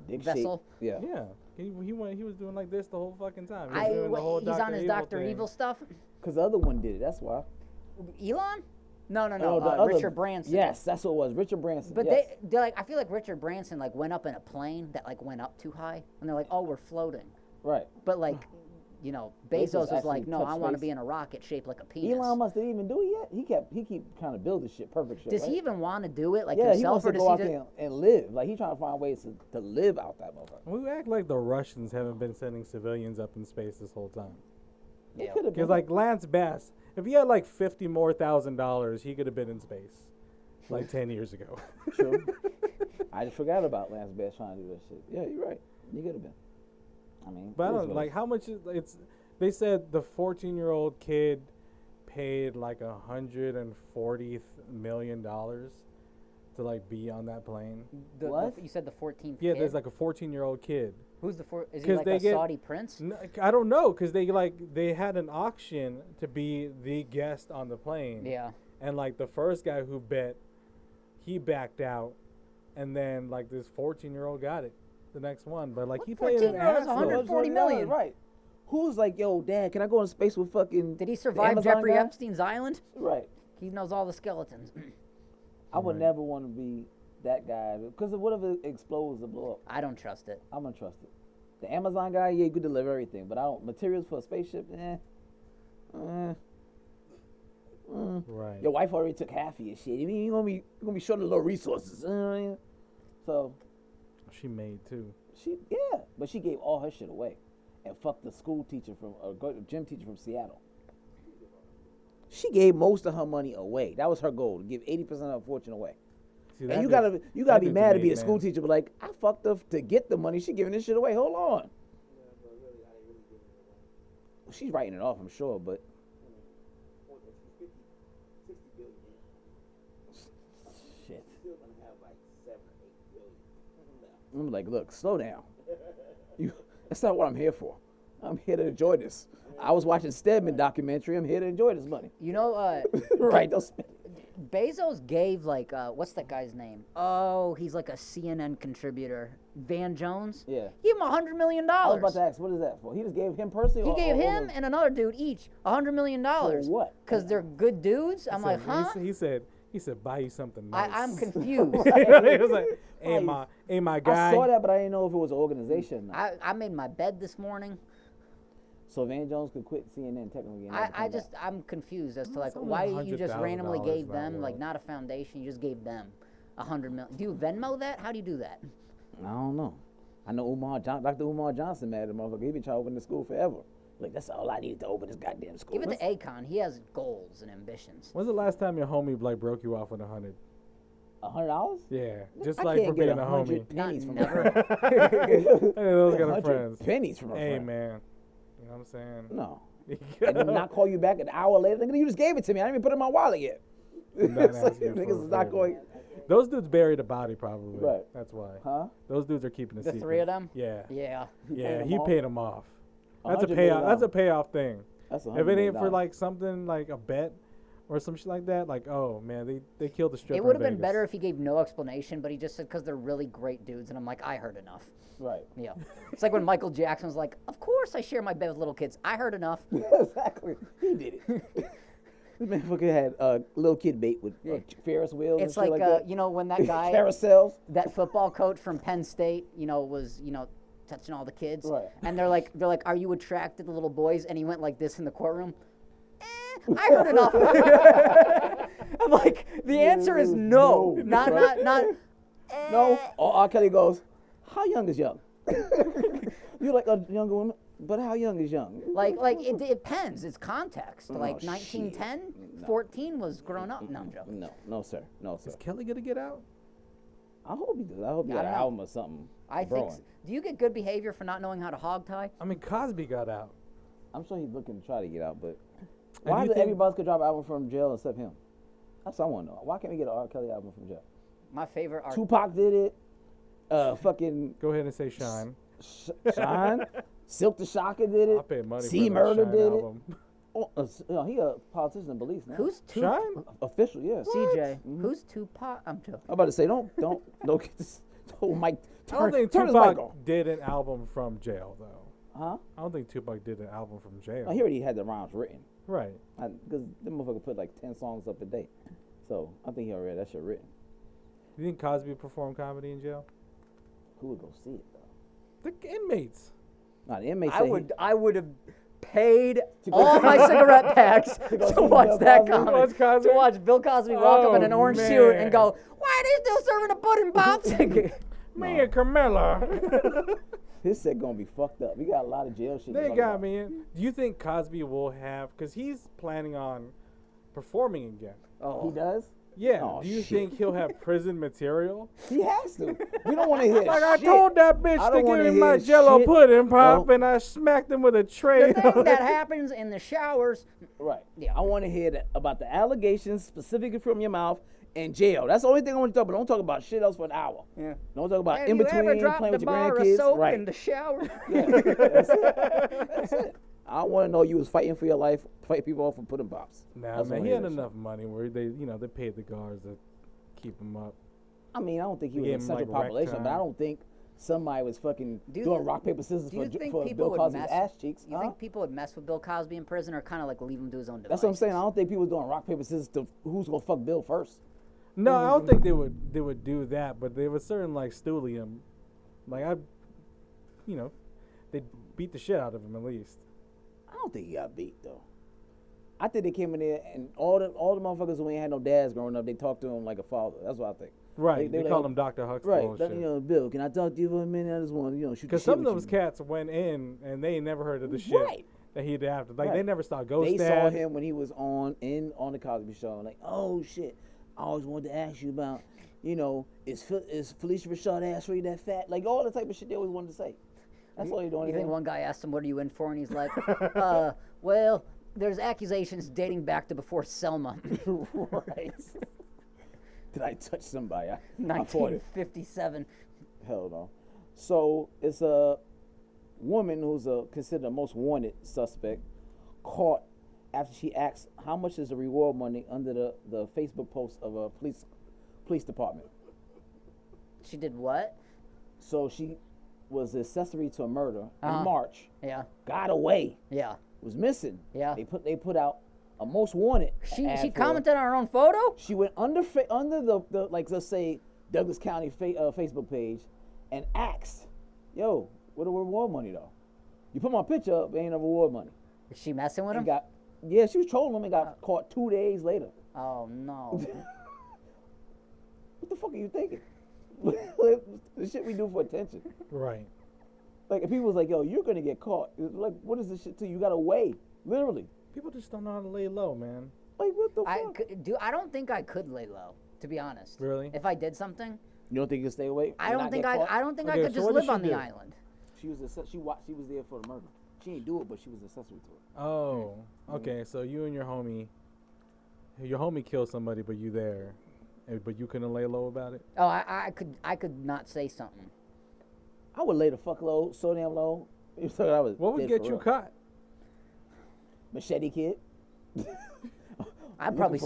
Dick vessel. shape. Yeah. Yeah, he was doing like this the whole fucking time. He was doing the whole He's on his Dr. thing. Evil stuff. Because the other one did it. That's why. Elon? No, the other- Richard Branson. Yes, that's what it was. Richard Branson. But yes. they're like, I feel like Richard Branson like went up in a plane that like went up too high, and they're like, oh, we're floating. Right. But like, you know, Bezos Bezos was like, actually no, I touched want to space. be in a rocket shaped like a penis. Elon must have even do it yet. He keep trying to build this shit, perfect shit. Does right? he even want to do it like Yeah, he himself, wants or to does go he out just? there and live. Like, he's trying to find ways to live out that motherfucker. We act like the Russians haven't been sending civilians up in space this whole time. They Yeah. could have been. Because like Lance Bass, if he had like $50,000, he could have been in space like 10 years ago. True. I just forgot about Lance Bass trying to do that shit. Yeah, you're right. He could have been. I mean, But I it is don't what like how much it's. They said the 14-year-old kid paid like $140 million to to like be on that plane. What? You said the 14th Yeah, kid? there's like a 14-year-old kid. Who's the is he 'Cause like they a get- Saudi prince? I don't know, because they had an auction to be the guest on the plane. Yeah. And like the first guy who bet, he backed out, and then like this 14-year-old got it, the next one. But like What he paid an 14-year-old is asshole. 140 million. Right. Who's like, yo, Dad, can I go in space with fucking? Did he the survive Amazon Jeffrey guy? Epstein's island? Right. He knows all the skeletons. I would never want to be that guy because what if it explodes or blow up? I don't trust it. I'm gonna trust it. The Amazon guy, yeah, you could deliver everything, but I don't materials for a spaceship, Right. Your wife already took half of your shit. You mean you're gonna be short of little resources. So She made too. but she gave all her shit away, and fucked the school teacher from gym teacher from Seattle. She gave most of her money away. That was her goal, to give 80% of her fortune away. See, And that you dude's- gotta that be dude's mad to made, be a school man. teacher, but like I fucked her to get the money. She giving this shit away. Hold on. She's writing it off, I'm sure, but shit. I'm like, look, slow down. That's not what I'm here for. I'm here to enjoy this. I was watching Stedman documentary. I'm here to enjoy this money. You know, Right? Don't spend. Bezos gave like what's that guy's name? Oh, he's like a CNN contributor. Van Jones. Yeah. Give him $100 million. I was about to ask, what is that for? He just gave him personally. He or- gave or him the- and another dude each $100 million. For what? Because they're good dudes. I'm like, huh? He said, buy you something nice. I'm confused. He was like, hey my guy. I saw that, but I didn't know if it was an organization. Or not. I made my bed this morning. So Van Jones could quit CNN technically. and never come back. I'm confused as to like It's only why you just $100,000 randomly gave not them like worth. not a foundation. You just gave them $100 million. Do you Venmo that? How do you do that? I don't know. I know Dr. Umar Johnson mad at the motherfucker. He been trying to open the school forever. Like that's all I need to open this goddamn school. Give it to Akon. He has goals and ambitions. When's the last time your homie like broke you off with 100? $100? Yeah, just I like can't for get being a 100 homie. pennies from Never. Hey, those kind of 100 friends. pennies from a Hey friend. man, you know what I'm saying? No. And then not call you back an hour later. Nigga, you just gave it to me. I didn't even put it in my wallet yet. Not It's like, asking for niggas a is not favor. going. Those dudes buried a body probably. Right. That's why. Huh? Those dudes are keeping a The secret. three of them? Yeah. Yeah. Yeah, paid he them paid him off. That's a $100 payoff. million. That's a payoff thing. That's $100 If it ain't million. for like something like a bet or some shit like that, like oh man, they killed the stripper. It would have in been Vegas. better if he gave no explanation, but he just said because they're really great dudes, and I'm like, I heard enough. Right. Yeah. It's like when Michael Jackson was like, of course I share my bed with little kids. I heard enough. Exactly. He did it. This motherfucker had little kid bait with Ferris wheels. It's and shit like, that. you know, when that guy, Carousels. that football coach from Penn State, you know, was, you know, touching all the kids. Right. And they're like, are you attracted to little boys? And he went like this in the courtroom. I heard enough. I'm like, the answer is no. No, Not. No. Or R. Kelly goes, how young is young? You're like a younger woman, but how young is young? Like it depends. It's context. Like shit. 1910, 14 was grown up. No, I'm joking. No, sir. No, sir. Is Kelly gonna get out? I hope he does. I hope he I got don't an know. album or something. I think. brewing. Do you get good behavior for not knowing how to hog tie? I mean, Cosby got out. I'm sure he's looking to try to get out, but And why do you did think- everybody could drop an album from jail except him? That's what I want to know. Why can't we get an R. Kelly album from jail? My favorite art. Tupac did it. Fucking Go ahead and say Shine. Shine. Silk the Shocker did it. I paid money C for that Murder Shine did album. it. Oh, he a politician in Belize now. Who's Shine? Official? Yeah. CJ? Who's Tupac? I'm joking. I'm about to say don't get this. Oh, Mike. I don't think turn his mic Tupac on. did an album from jail though. Huh? I don't think Tupac did an album from jail. Oh, he already had the rhymes written. Right. Because the motherfucker put like 10 songs up a day. So I think he already had that shit written. You think Cosby performed comedy in jail? Who would go see it though? The inmates. Nah, the inmates I say would have paid all my cigarette packs go to see watch Bill that Cosby? comedy. Watch Cosby? To watch Bill Cosby walk up in an Oh, orange suit and man. go, why are they still serving a pudding pops? Me and Carmella. his set gonna be fucked up. We got a lot of jail shit. to They talk got about. me in. Do you think Cosby will have, because he's planning on performing again. He does? Yeah. Oh, Do you shit. think he'll have prison material? He has to. We don't want to hear Like I shit. told that bitch I to don't give wanna me my hear jello shit. pudding pop, No. and I smacked him with a tray. The thing that happens in the showers. Right. Yeah. I want to hear that about the allegations specifically from your mouth in jail. That's the only thing I want to talk about. Don't talk about shit else for an hour. Yeah. Don't talk about Have in you between ever dropped playing a with your bar of grandkids. soap Right. in the shower? Yeah. That's it. I want to know you was fighting for your life, fighting people off and putting bops. Nah, That's man, all he it had is. enough money where they paid the guards to keep him up. I mean, I don't think he They was gave in him, central like, rack population, but I time. don't think somebody was fucking Do you doing thi- rock, paper, scissors Do you for think for people Bill would Cosby's mess? ass cheeks. You think people would mess with Bill Cosby in prison, or kind of like leave him do his own devices? That's what I'm saying. I don't think people doing rock, paper, scissors to who's going to fuck Bill first. No, I don't think they would do that, but they would certain like stoolie him. Like they'd beat the shit out of him at least. I don't think he got beat, though. I think they came in there and all the motherfuckers who ain't had no dads growing up, they talked to him like a father. That's what I think. Right, they call like, him Dr. Huxtable right. and That, shit. Bill, can I talk to you for a minute? I just want to, shoot the Because shit some of with those you. cats went in and they ain't never heard of the shit Right. that he'd have. Like Right. they never saw Ghost They Dad. saw him when he was on the Cosby Show. Like, oh shit, I always wanted to ask you about, is Felicia Rashad ass really that fat? Like all the type of shit they always wanted to say. That's all they're doing. You think one guy asked him, "What are you in for?" And he's like, "Well, there's accusations dating back to before Selma, Right. Did I touch somebody? I fought it. 1957." Hell no. So it's a woman who's considered the most wanted suspect caught after she asked how much is the reward money under the Facebook post of a police department. She did what? So she was accessory to a murder in Uh-huh. March. Yeah, Got away. yeah. Was missing. Yeah. They put out a most wanted. She ad for her. commented on her own photo. She went under the like, let's say Douglas County Facebook page and asked, "Yo, what the reward money though? You put my picture up, ain't no reward money." Is she messing with him? She was trolling him and got caught 2 days later. Oh no. What the fuck are you thinking? The shit we do for attention. Right. Like, if people was like, "Yo, you're gonna get caught," it's like, what is this shit to you? You gotta weigh, literally. People just don't know how to lay low, man. Like, what the fuck? I don't think I could lay low, to be honest. Really? If I did something, You don't think you can stay away? I don't think I Okay, could so just what did live she on the do? island. She was there for the murder. She didn't do it, but she was accessory to it. Oh, okay. So you and your homie killed somebody, but you there, but you couldn't lay low about it. Oh, I could not say something. I would lay the fuck low, so damn low. So I was What would dead get for you real. caught? Machete kid. I'd probably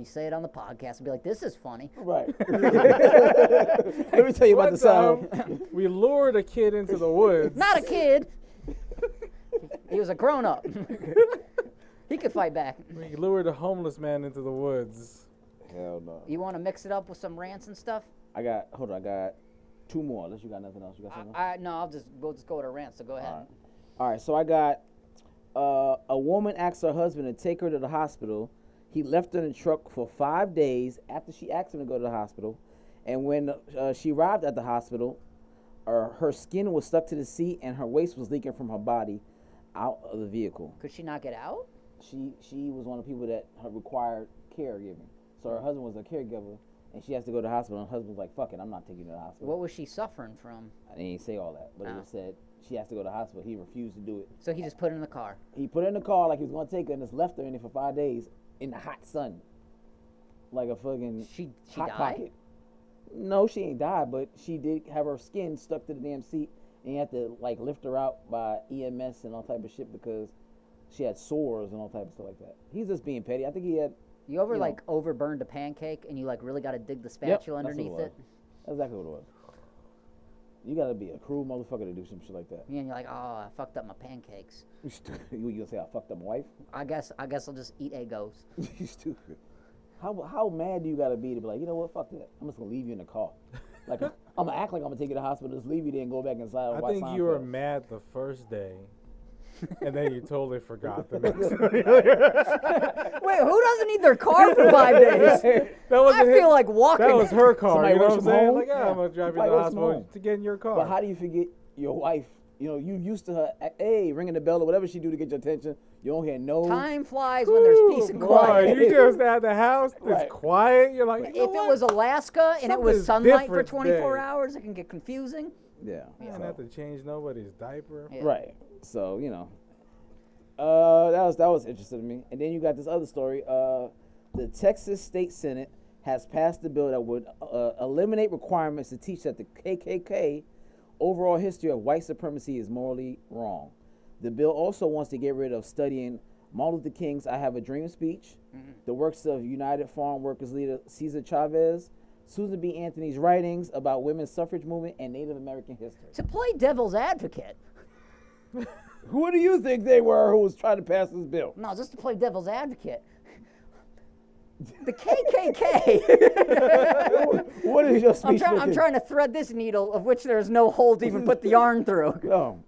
say it on the podcast and be like, "This is funny." Right. Let me tell you about the sound. We lured a kid into the woods. Not a kid. He was a grown up. He could fight back. We lured a homeless man into the woods. Hell no. You want to mix it up with some rants and stuff? I got 2 more. Unless you got nothing else. You got something? No, we'll just go with a rant. So go ahead. All right. So I got a woman asked her husband to take her to the hospital. He left her in the truck for 5 days after she asked him to go to the hospital. And when she arrived at the hospital, her skin was stuck to the seat and her waist was leaking from her body out of the vehicle. Could she not get out? She was one of the people that required caregiving. So her husband was a caregiver, and she has to go to the hospital. And her husband was like, "Fuck it, I'm not taking you to the hospital." What was she suffering from? I didn't say all that, but it just said she has to go to the hospital. He refused to do it. So he just put her in the car. He put her in the car like he was going to take her and just left her in it for 5 days in the hot sun. Like a fucking She hot died? pocket. No, she ain't died, but she did have her skin stuck to the damn seat, and you had to like lift her out by EMS and all type of shit because she had sores and all type of stuff like that. He's just being petty. I think he had. You ever You know. like overburned a pancake and you like really got to dig the Yep, spatula that's what underneath was. it? That's exactly what it was. You gotta be a cruel motherfucker to do some shit like that. Yeah, and you're like, "Oh, I fucked up my pancakes. You gonna say I fucked up my wife? I guess I'll just eat Eggos." You stupid. How mad do you gotta be to be like, you know what, fuck that. I'm just gonna leave you in the car. Like I'm gonna act like I'm gonna take you to the hospital, just leave you there and go back inside and I watch think Seinfeld. you were mad the first day, and then you totally forgot the next day. Wait, who doesn't need their car for 5 days? That wasn't I his- feel like walking. That was her car. Somebody You know works what I'm from saying? home? Like, Yeah. I'm gonna drive you to Somebody the works from hospital home. to get in your car. But how do you forget your wife? You know, you used to her, hey, ringing the bell or whatever she do to get your attention. You don't hear no. Time flies when there's peace and Boy, quiet. you just at the house, it's Right. quiet. You're like, you know If it what? was Alaska and it was Something's sunlight for different 24 today. hours, it can get confusing. Yeah. You don't so- have to change nobody's diaper. Yeah. Right. So, you know. That was interesting to me. And then you got this other story. The Texas State Senate has passed a bill that would eliminate requirements to teach that the KKK overall history of white supremacy is morally wrong. The bill also wants to get rid of studying Martin Luther King's I Have a Dream speech, the works of United Farm Workers leader Cesar Chavez, Susan B. Anthony's writings about women's suffrage movement and Native American history. To play devil's advocate. Who do you think they were who was trying to pass this bill? No, just to play devil's advocate. The KKK. What is your speech? I'm trying to thread this needle of which there's no hole to even put the yarn through.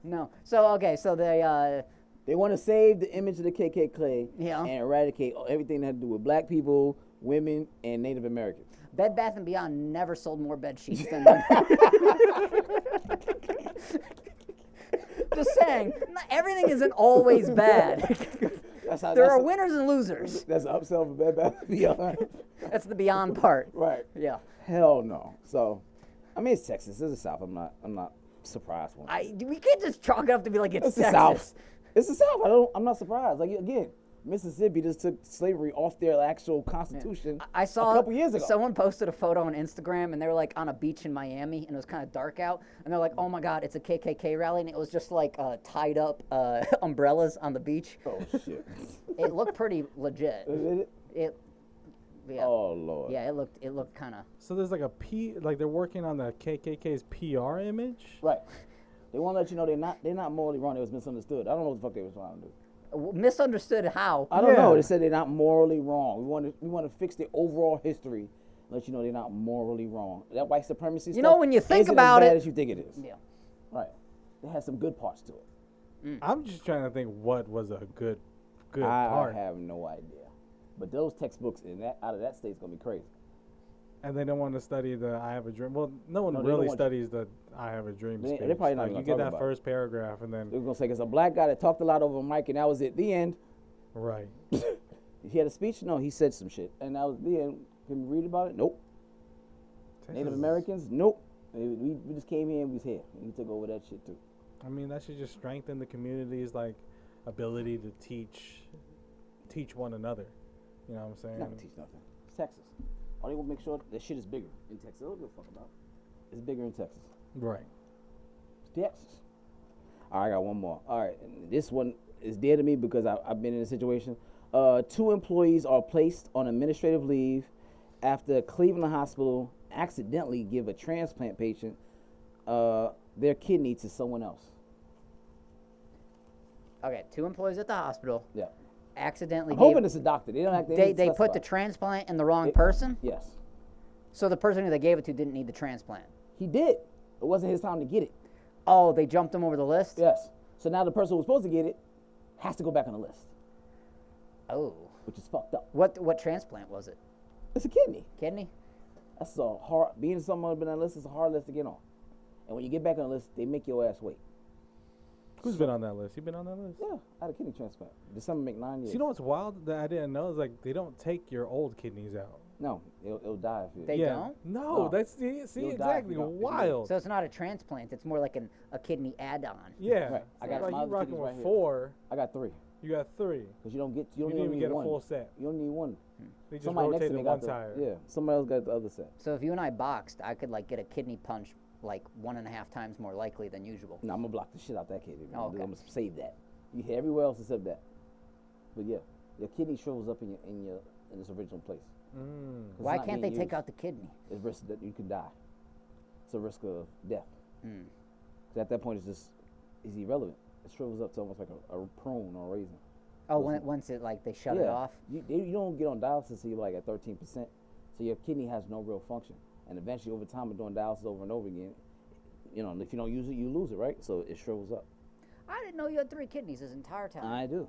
No. So okay, so they want to save the image of the KKK and eradicate everything that had to do with black people, women, and Native Americans. Bed Bath & Beyond never sold more bed sheets than them. Just saying, everything isn't always bad. There are winners and losers. That's an upsell for Bed Bath & Beyond. That's the beyond part. Right. Yeah. Hell no. So, I mean, it's Texas. It's the South. I'm not surprised. We can't just chalk it up to be like it's the Texas. South. It's the South. I'm not surprised. Like again, Mississippi just took slavery off their actual constitution. I saw a couple years ago. Someone posted a photo on Instagram, and they were like on a beach in Miami, and it was kind of dark out, and they're like, "Oh my God, it's a KKK rally," and it was just like tied up umbrellas on the beach. Oh shit! It looked pretty legit. Yeah. Oh Lord. Yeah, it looked kind of. So there's like they're working on the KKK's PR image. Right. They want to let you know they're not morally wrong. They was misunderstood. I don't know what the fuck they was trying to do. Misunderstood how? I don't know. They said they're not morally wrong. We want to fix the overall history, let you know they're not morally wrong. That white supremacy stuff. You know, when you think isn't about as bad it, as you think it is. Yeah. Right. It has some good parts to it. I'm just trying to think what was a good part. I have no idea. But those textbooks out of that state's gonna be crazy. And they don't want to study the I Have a Dream. Well, no one really studies the I Have a Dream speech. They're probably not you gonna get talk that about first paragraph, and then they're gonna say it's a black guy that talked a lot over a mic, and that was it. The end. Right. He had a speech? No, he said some shit, and that was the end. Can we read about it? Nope. Native Americans? Nope. We just came here and we was here. And he took over that shit too. I mean, that should just strengthen the community's ability to teach one another. You know what I'm saying? Not to teach nothing. It's Texas. All they want to make sure that shit is bigger in Texas. They don't give a fuck about it. It's bigger in Texas. Right. It's Texas. All right, I got one more. All right, and this one is dear to me because I've been in a situation. 2 employees are placed on administrative leave after Cleveland Hospital accidentally give a transplant patient their kidney to someone else. Okay, 2 employees at the hospital. Yeah. Accidentally. I'm hoping it's a doctor. They don't. They put the transplant in the wrong person. Yes. So the person who they gave it to didn't need the transplant. He did. It wasn't his time to get it. Oh, they jumped him over the list. Yes. So now the person who was supposed to get it has to go back on the list. Oh. Which is fucked up. What transplant was it? It's a kidney. Kidney? That's a hard. Being someone who's been on the list is a hard list to get on. And when you get back on the list, they make your ass wait. Who's been on that list? You been on that list? Yeah, I had a kidney transplant. December make 9 years. So you know what's wild that I didn't know is they don't take your old kidneys out. No, it'll die if you. They don't? No, that's see exactly wild. So it's not a transplant. It's more like a kidney add-on. Yeah. Right. I got like my you rocking right with here. 4. I got 3. You got 3. Because you don't didn't even get one. a full set. You don't need one. They just Somebody next to rotated me one got tire. Yeah, somebody else got the other set. So if you and I boxed, I could get a kidney punch 1.5 times more likely than usual. No, I'm gonna block the shit out that kidney. Oh, okay. I'm gonna save that. You hit everywhere else except that. But yeah, your kidney shrivels up in its original place. Why can't they take out the kidney? It's risk that you can die. It's a risk of death. So at that point, it's irrelevant. It shrivels up to almost like a prune or a raisin. Oh, once they shut it off. You don't get on dialysis until you're at 13%. So your kidney has no real function. And eventually, over time of doing dialysis over and over again, if you don't use it, you lose it, right? So it shrivels up. I didn't know you had 3 kidneys this entire time. I do.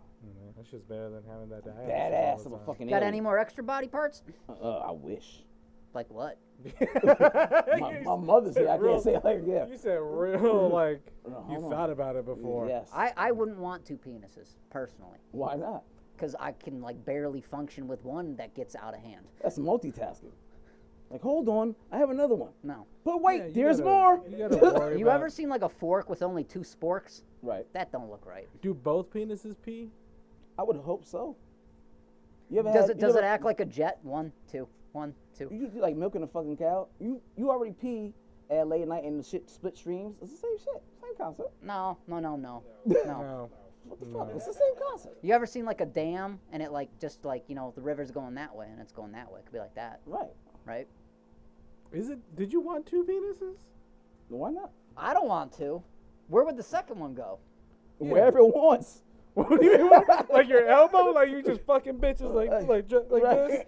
That's just better than having that dialysis. Badass of a fucking Got alien. any more extra body parts? I wish. Like what? My mother's here. I can't say it yeah. You said real you hold thought about it before. Yes. I wouldn't want 2 penises, personally. Why not? Because I can barely function with one that gets out of hand. That's multitasking. Hold on, I have another one. No. But wait, Yeah, there's more. You gotta worry You about ever seen a fork with only 2 sporks? Right. That don't look right. Do both penises pee? I would hope so. You ever Does had, it act like a jet? 1, 2. 1, 2. You just like milking a fucking cow. You already pee at late night and the shit split streams. It's the same shit. Same concept. No. No. What the fuck? It's the same concept. You ever seen like a dam and it like just like, you know, the river's going that way and it's going that way. It could be like that, Right. right? Is it? Did you want 2 penises? Why not? I don't want to. Where would the second one go? Yeah. Wherever it wants. What do you mean? Like your elbow? Like you just fucking bitches like Right. this?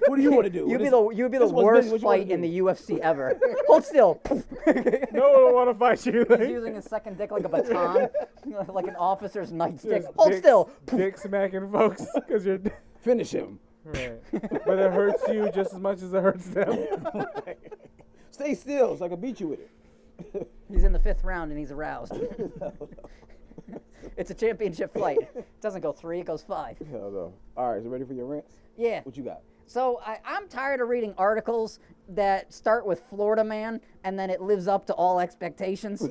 What do you want to do? You'd be the this one's worst busy. What you fight wanna in do? the UFC ever. Hold still. No one will want to fight you. He's using his second dick like a baton, like an officer's nightstick. Hold still. Dick smacking folks because you're Finish him. right. But it hurts you just as much as it hurts them. Stay still so I can beat you with it. He's in the 5th round and he's aroused. It's a championship fight. It doesn't go 3, it goes 5. Hell no. All right, so ready for your rants? Yeah. What you got? So I'm tired of reading articles that start with Florida man and then it lives up to all expectations.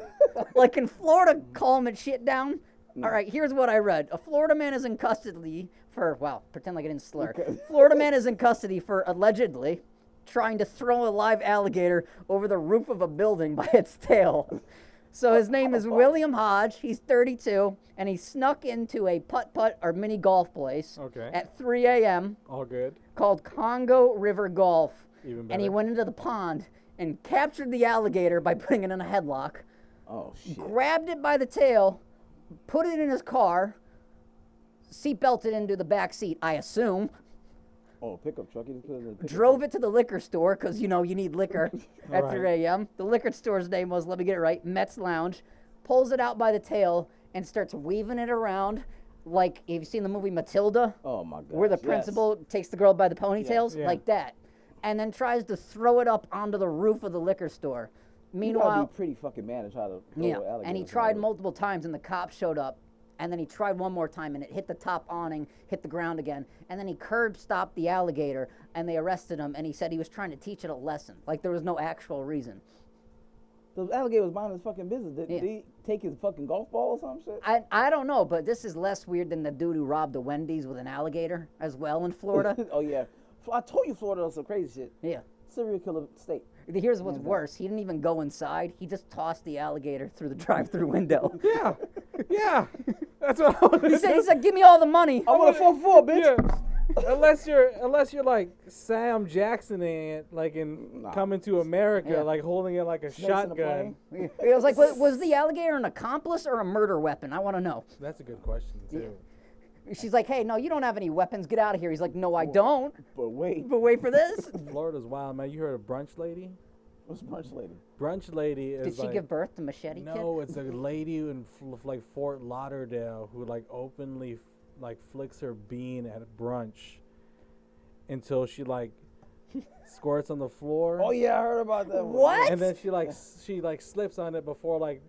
Like, can Florida calm its shit down? All right, here's what I read. A Florida man is in custody for, wow, pretend like I didn't slur. Okay. Florida man is in custody for allegedly trying to throw a live alligator over the roof of a building by its tail. So his name is William Hodge. He's 32, and he snuck into a putt-putt or mini golf place at 3 a.m. All good. called Congo River Golf. Even And he better. went into the pond and captured the alligator by putting it in a headlock, Oh, shit. grabbed it by the tail, put it in his car, seatbelted into the back seat, I assume, Oh, pickup truck. He just put it in the pickup drove truck. it to the liquor store because, you know, you need liquor at Right. 3 a.m. The liquor store's name was, let me get it right, Met's Lounge. Pulls it out by the tail and starts weaving it around like, have you seen the movie Matilda? Oh, my God. Where the principal takes the girl by the ponytails? Yeah. Like that. And then tries to throw it up onto the roof of the liquor store. You Meanwhile, gotta be pretty fucking mad to try to throw yeah, an alligator and he from tried the- multiple times, and the cops showed up, and then he tried one more time, and it hit the top awning, hit the ground again, and then he curb stopped the alligator, and they arrested him, and he said he was trying to teach it a lesson, like there was no actual reason. The alligator was minding his fucking business. Did Yeah. he take his fucking golf ball or some shit? I don't know, but this is less weird than the dude who robbed a Wendy's with an alligator as well in Florida. Oh, yeah. I told you Florida was some crazy shit. Yeah. Serial killer state. Here's what's worse. He didn't even go inside. He just tossed the alligator through the drive-through window. Yeah. Yeah. That's what I want to He said, give me all the money. I want a 4-4, bitch. Yeah. unless you're like Sam Jackson in it, like in Nah. Coming to America, Yeah. like holding it like a Snakes in a shotgun. plane. It was like, was the alligator an accomplice or a murder weapon? I want to know. That's a good question too. She's like, hey, no, you don't have any weapons. Get out of here. He's like, no, I don't. But wait, But wait for this. Florida's wild, man. You heard of Brunch Lady? what's Brunch Lady? Brunch Lady is Did she like, give birth to Machete no, it's a lady in like Fort Lauderdale who like openly like flicks her bean at brunch until she like squirts on the floor. Oh, yeah, I heard about that one. What? And then she slips on it before like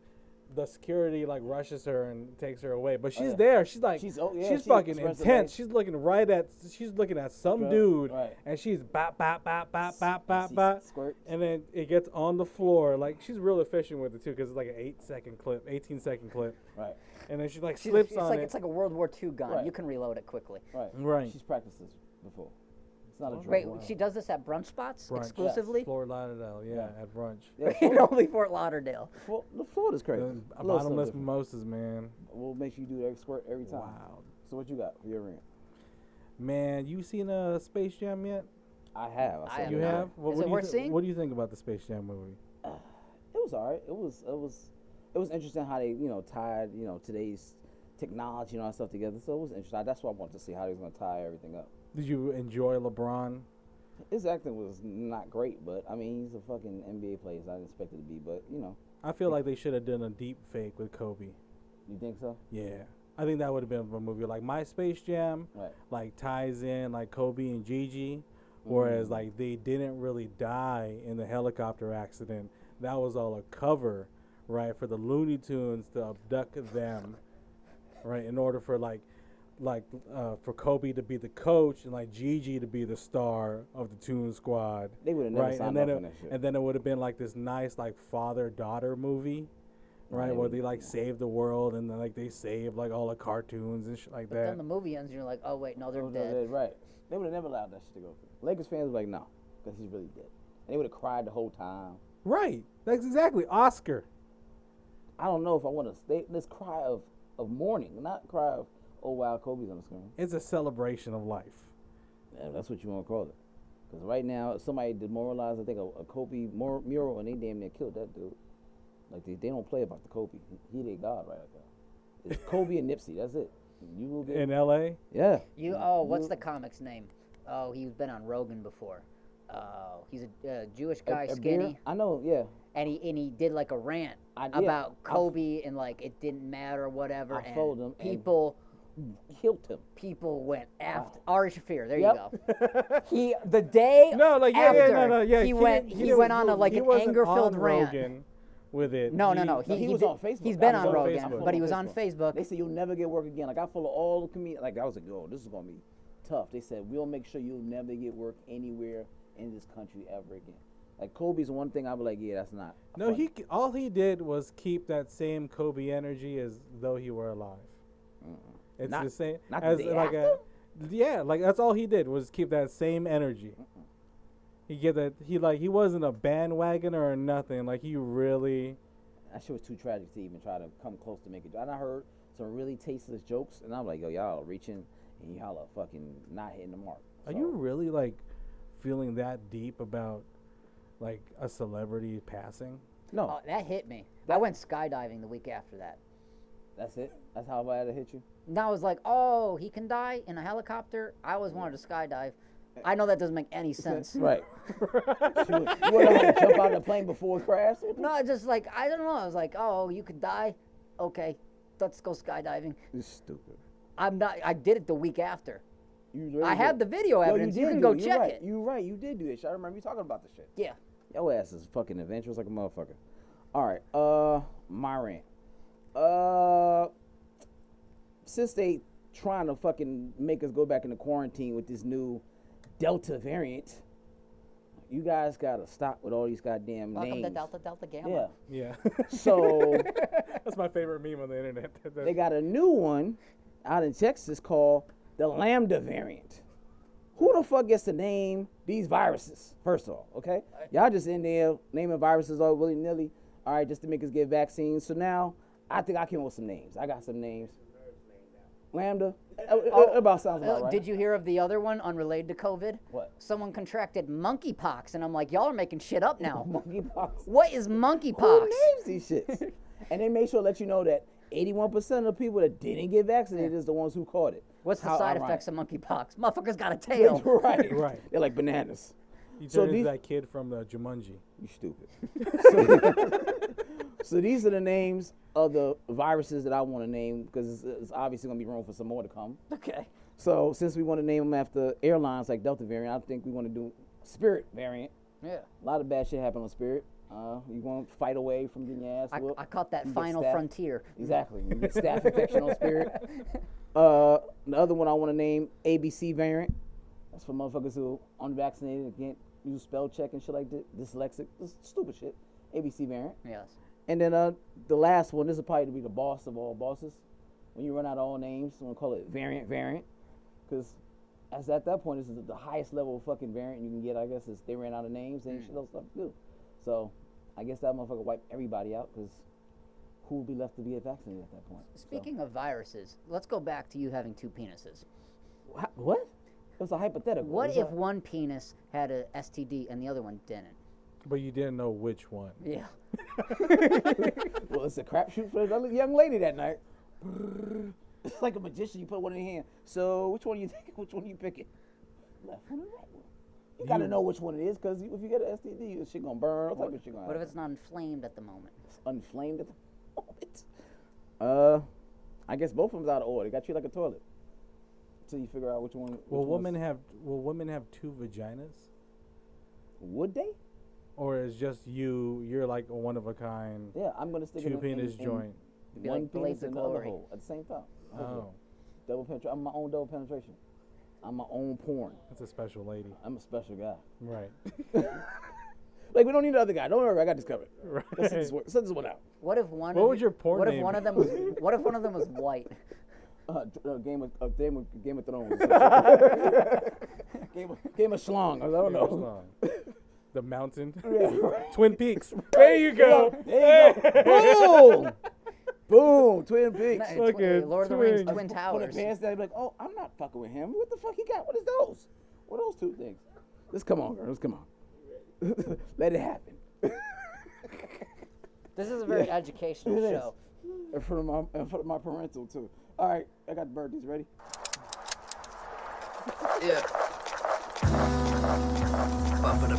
the security like rushes her and takes her away. But she's yeah. there. She's like She's- she's she fucking expressed it intense. like- She's looking at some Girl, dude right. and she's bop bop bop bop bop bop She bop. squirts. And then it gets on the floor. Like she's real efficient with it too, because it's like an 18-second clip. Right, And then she like She's- slips it's on like it. It's like a World War II gun. Right. You can reload it quickly. right. Right. She's practiced this before. It's not a Wait, drill. she does this at brunch spots Brunch. exclusively? Fort Lauderdale, yeah, at brunch. Yeah, In only Fort Lauderdale. the Florida's crazy. The A little bottomless something different. mimosas, man. We'll make sure you do that squirt every time. Wow. So what you got for your rant? Man, you seen Space Jam yet? I have. I have You not. have? Is it worth seeing? What do you think about the Space Jam movie? It was alright. It was interesting how they tied today's technology and all that stuff together. So it was interesting. That's why I wanted to see how they was gonna tie everything up. Did you enjoy LeBron? His acting was not great, but I mean he's a fucking NBA player. So I didn't expect it to be, but I feel like they should have done a deep fake with Kobe. you think so? Yeah. I think that would have been a movie. Like my Space Jam, Right. like ties in like Kobe and Gigi, whereas like they didn't really die in the helicopter accident. That was all a cover, right, for the Looney Tunes to abduct them, right, in order for for Kobe to be the coach and like Gigi to be the star of the Toon Squad. They would have never Right, signed and then off on that shit. and then it would have been like this nice like father-daughter movie, right? Where they like save the world and then like they save like all the cartoons and shit like But that. then the movie ends and you're like, oh wait, no, they're Oh, no, dead. right. They would have never allowed that shit to go through. Lakers fans were like, no, because he's really dead. And they would have cried the whole time. Right. That's exactly Oscar. I don't know if I want to this cry of mourning, not cry of, oh wow, Kobe's on the screen. It's a celebration of life. Yeah, that's what you want to call it. Because right now, somebody demoralized, I think, a Kobe mural, and they damn near killed that dude. Like, they don't play about the Kobe. He their god right now. It's Kobe and Nipsey. That's it. You will get In L.A.? Yeah. What's the comic's name? Oh, he's been on Rogan before. He's a Jewish guy, skinny. I know, yeah. And he did like a rant about Kobe and like it didn't matter or whatever. I followed him. People Killed him. People went after Ari Shaffir. There Yep. you go. He the day after he went on an anger-filled rant. Rogan with it. No. He was on Facebook. He's been I was on on Rogan, Facebook. but he was on Facebook. They said you'll never get work again. Like I follow all the comedians. Like I was like, oh, this is gonna be tough. They said we'll make sure you'll never get work anywhere in this country ever again. Like Kobe's one thing I was like, yeah, that's not. No, funny. all he did was keep that same Kobe energy as though he were alive. It's Not- the same not the as day like after? like that's all he did was keep that same energy. He wasn't a bandwagoner or nothing. Like he really. That shit was too tragic to even try to come close to make it. And I heard some really tasteless jokes, and I'm like, yo, y'all are reaching, and y'all are fucking not hitting the mark. Are you really like feeling that deep about like a celebrity passing? No, Oh, that hit me. I went skydiving the week after that. that's it. That's how bad it hit you. And I was like, oh, he can die in a helicopter? I always wanted to skydive. I know that doesn't make any sense. Right. You want to jump out of the plane before it crashed? No, just like, I don't know. I was like, oh, you could die? Okay, let's go skydiving. It's stupid. I did it the week after. You really I have the did. video Yo, evidence. You did can do go it. You're check right. it. You're right. You did do it. I remember you talking about the shit. Yeah. Your ass is fucking adventurous like a motherfucker. All right. My rant. Since they trying to fucking make us go back into quarantine with this new Delta variant, you guys gotta stop with all these goddamn Welcome names. to Delta Gamma. Yeah. Yeah. So That's my favorite meme on the internet. they got a new one out in Texas called the Lambda variant. Who the fuck gets to name these viruses? First of all, okay? Y'all just in there naming viruses all willy-nilly, all right, just to make us get vaccines. So now, I think I came up with some names. I got some names. Lambda? About sounds about right. Did you hear of the other one unrelated to COVID? What? Someone contracted monkeypox, and I'm like, y'all are making shit up now. Monkeypox. What is monkeypox? Who names these shits? And they made sure to let you know that 81% of the people that didn't get vaccinated is the ones who caught it. What's the How side ironic. effects of monkeypox? Motherfucker's got a tail. Right. Right. They're like bananas. You So turned into these- that kid from the Jumanji. You stupid. So these are the names of the viruses that I want to name because it's obviously going to be room for some more to come. Okay. So since we want to name them after airlines like Delta variant, I think we want to do Spirit variant. Yeah. A lot of bad shit happened on Spirit. You want to fight away from getting your ass I whooped. caught that You get final stabbed. frontier. Exactly. You get staph infection on Spirit. The other one I want to name ABC variant. That's for motherfuckers who are unvaccinated and can't use spell check and shit like that. Dyslexic. This stupid shit. ABC variant. Yes. And then the last one, this is probably to be the boss of all bosses. When you run out of all names, I'm gonna call it variant, because as at that point, this is the highest level of fucking variant you can get. I guess is they ran out of names, and shit else stuff to do. So I guess that motherfucker wiped everybody out, because who will be left to get vaccinated at that point? Speaking of viruses, let's go back to you having two penises. So, what? It was a hypothetical. What It was if one penis had a STD and the other one didn't? But you didn't know which one. Yeah. Well, it's a crapshoot for the young lady that night. It's like a magician. You put one in your hand. So which one you think? Which one you picking? Left one or right one? You gotta know which one it is, because if you get an STD, your shit gonna burn. What type of shit gonna What if happen? it's not inflamed at the moment? It's unflamed at the moment? I guess both of them's out of order. They got you like a toilet. Until you figure out which one. Will which one's- women have two vaginas? Would they? Or is just you're like a one of a kind Yeah, I'm gonna stick it two in penis in joint? Be one like penis Blades of and the other Glory. hole at the same time. Oh, Double penetration. I'm my own double penetration. I'm my own porn. that's a special lady. I'm a special guy. Right. Like, we don't need the other guy. Don't worry, I got this covered. Right. Let's send this one out. What if one? What would your porn What if name one be? of them was? What if one of them was white? Game of Thrones. Game of Schlong. I don't know. The Mountain. Yeah, right. Twin Peaks. There you go. There you go. Boom. Boom. Twin Peaks. Lord of the Rings, twins. Twin Put Towers. the pants down and be like, oh, I'm not fucking with him. What the fuck he got? What is those? What are those two things? Let's come on, girl. Let's come on. Let it happen. This is a very educational It is. show. In front of my parental too. All right, I got the birthdays ready. Yeah.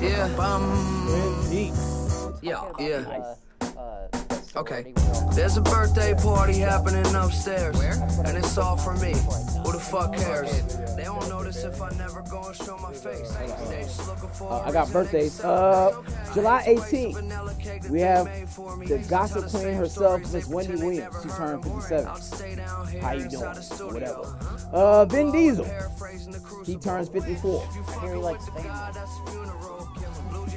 Yeah. Twin Peaks. Yeah. Okay. Sorority. There's a birthday party happening upstairs. Where? And it's all for me. Who the fuck cares? They don't notice if I never go and show my face. They just looking for I got birthdays. July 18th, we have the gossip queen herself, Miss Wendy Williams. She turned 57. How you doing? Or whatever. Vin Diesel, he turns 54. I hear he likes family.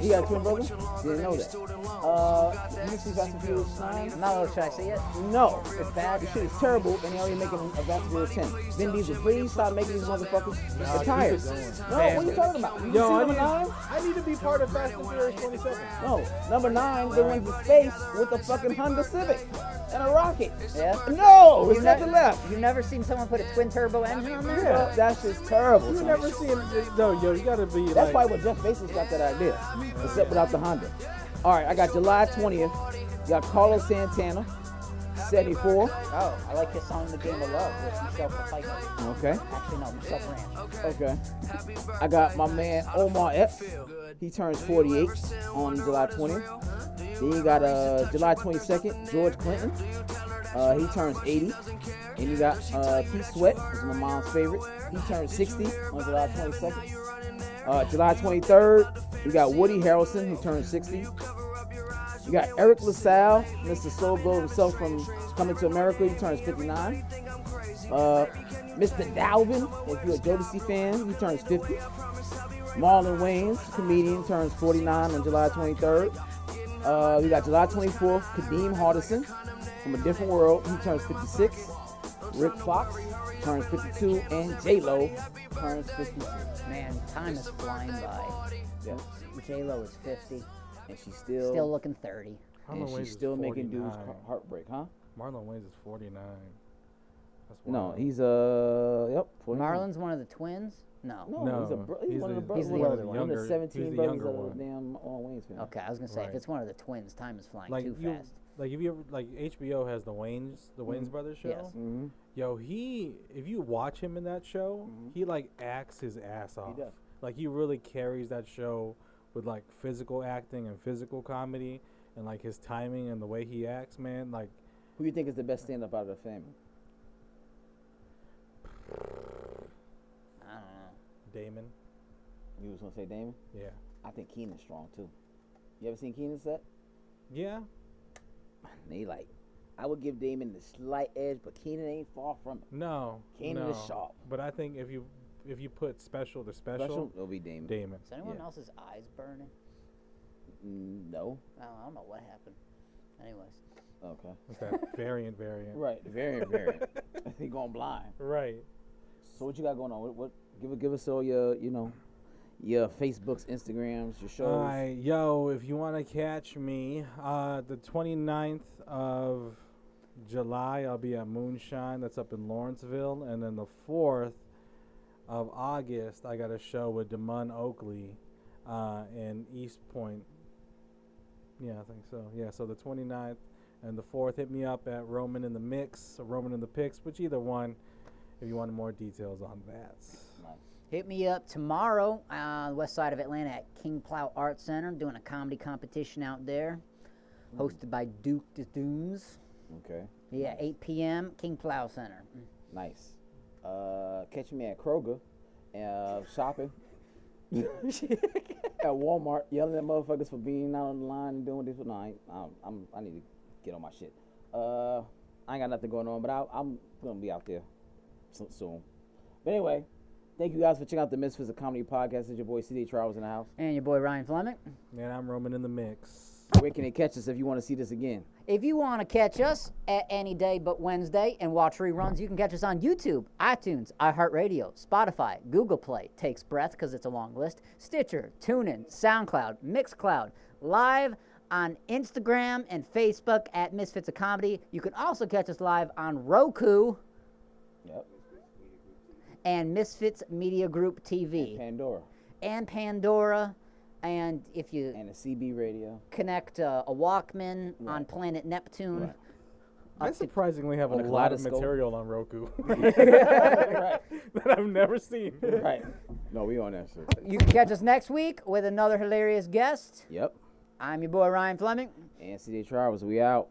He got a twin brother? Didn't know that. Let me see Fast and Furious 9. No, should I see it? No, It's bad. this shit is terrible, and they already making a Fast and Furious 10. Vin Diesel, please stop making these motherfuckers retired. No, what are you talking about? You Yo, see I number need, 9? I need to be part of Fast and Furious 27. No, number 9, they went to space with a fucking Honda Civic and a rocket. Yeah. No, it's You've not ne- the left. You've never seen someone put a twin turbo engine on there? Well, that's just terrible. You son. never seen no, yo, you gotta be That's like probably what Jeff Bezos got that idea, except without the Honda. All right, I got July 20th. You got Carlos Santana, 74. Oh, I like his song "The Game of Love" with Michelle Pfeiffer. Okay, Actually, no, Michelle Branch. okay. I got my man Omar Epps. He turns 48 on July 20th. Then you got July 22nd, George Clinton. He turns 80. And you got Pete Sweat, who's my mom's favorite. He turns 60 on July 22nd. July 23rd, you got Woody Harrelson, who turns 60. You got Eric LaSalle, Mr. Soul Glow himself from Coming to America. He turns 59. Mr. Dalvin, if you're a Jodeci fan, he turns 50. Marlon Wayans, comedian, turns 49 on July 23rd. We got July 24th, Kadeem Hardison from A Different World. He turns 56. Rick Fox turns 52, and J-Lo turns 56. Man, time is flying by. Yeah. J-Lo is 50, And she's still looking 30. and Marlon Wayans she's is still making dudes 49. heartbreak, huh? Marlon Wayans is 49. That's No, wild. he's yep. 49. Marlon's one of the twins? No. No, No, he's one of the brothers. he's the one older of one. One of the Younger- 17 he's the brothers younger of the one. damn Wayne's family. Okay, I was gonna say if Right. it's one of the twins, time is flying Like too you, fast. like if you ever like HBO has the Wayans brothers show. Yes. Mm-hmm. Yo, if you watch him in that show, he like acts his ass off. does. Like he really carries that show with like physical acting and physical comedy and like his timing and the way he acts, man. Like Who you think is the best stand-up out of the family? I don't know. Damon. You was gonna say Damon? Yeah. I think Keenan's strong too. You ever seen Keenan's set? Yeah. They like, I would give Damon the slight edge, but Keenan ain't far from it. No. Keenan no. is sharp. But I think if you put special to special, It'll be Damon. Damon. Is anyone Yeah. else's eyes burning? No. I don't know what happened. Anyways. Okay. It's that variant. Right. Very. He going blind. Right. So what you got going on? What give us all your your Facebooks, Instagrams, your shows. Yo, if you want to catch me, the 29th of July, I'll be at Moonshine. That's up in Lawrenceville. And then the 4th of August, I got a show with Damon Oakley in East Point. Yeah, I think so. Yeah, so the 29th and the 4th, hit me up at Roman in the Mix or Roman in the Picks, which either one, if you wanted more details on that. Nice. Hit me up tomorrow on the west side of Atlanta at King Plow Art Center. I'm doing a comedy competition out there, hosted by Duke the Dooms. Okay. Yeah, 8 p.m. King Plow Center. Nice. Catch me at Kroger, shopping. At Walmart, yelling at motherfuckers for being out on the line and doing this. No, I need to get on my shit. I ain't got nothing going on, but I'm gonna be out there soon. But anyway, Thank you guys for checking out the Misfits of Comedy podcast. It's your boy CD Travels in the house. And your boy Ryan Fleming. And I'm Roman in the mix. Where can they catch us if you want to see this again? If you want to catch us at any day but Wednesday and watch reruns, you can catch us on YouTube, iTunes, iHeartRadio, Spotify, Google Play, Takes Breath because it's a long list, Stitcher, TuneIn, SoundCloud, Mixcloud, live on Instagram and Facebook at Misfits of Comedy. You can also catch us live on Roku. Yep. And Misfits Media Group TV. And Pandora. And if you and a CB radio, connect a Walkman on Planet Neptune. Right. I surprisingly have a lot of material on Roku right. that I've never seen. Right. No, we on that shit. You can catch us next week with another hilarious guest. Yep. I'm your boy Ryan Fleming. And CD Travels, we out.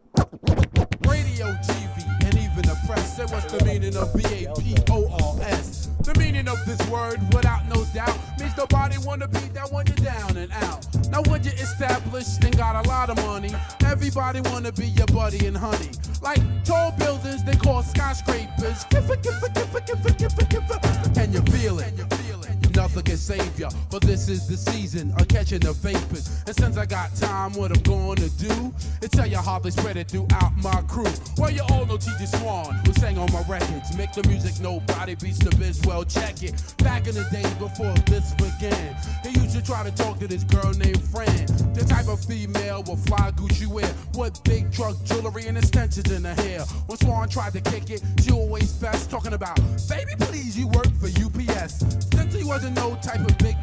Radio, TV, and even the press. Say what's the meaning of BAPORS? The meaning of this word, without no doubt, means nobody wanna be that when you're down and out. Now when you're established and got a lot of money, everybody wanna be your buddy and honey. Like tall buildings, they call skyscrapers. And you feel it. Nothing can save ya, but this is the season of catching the vapors. And since I got time, what I'm gonna do is tell you how they spread it throughout my crew. Well, you all know T.J. Swan, who sang on my records. Make the music nobody beats the biz, well, check it. Back in the days before this began, he used to try to talk to this girl named Fran. The type of female with fly Gucci wear, with big truck jewelry and extensions in her hair. When Swan tried to kick it, she always best talking about, baby, please, you work for UPS. Since he wasn't no type of big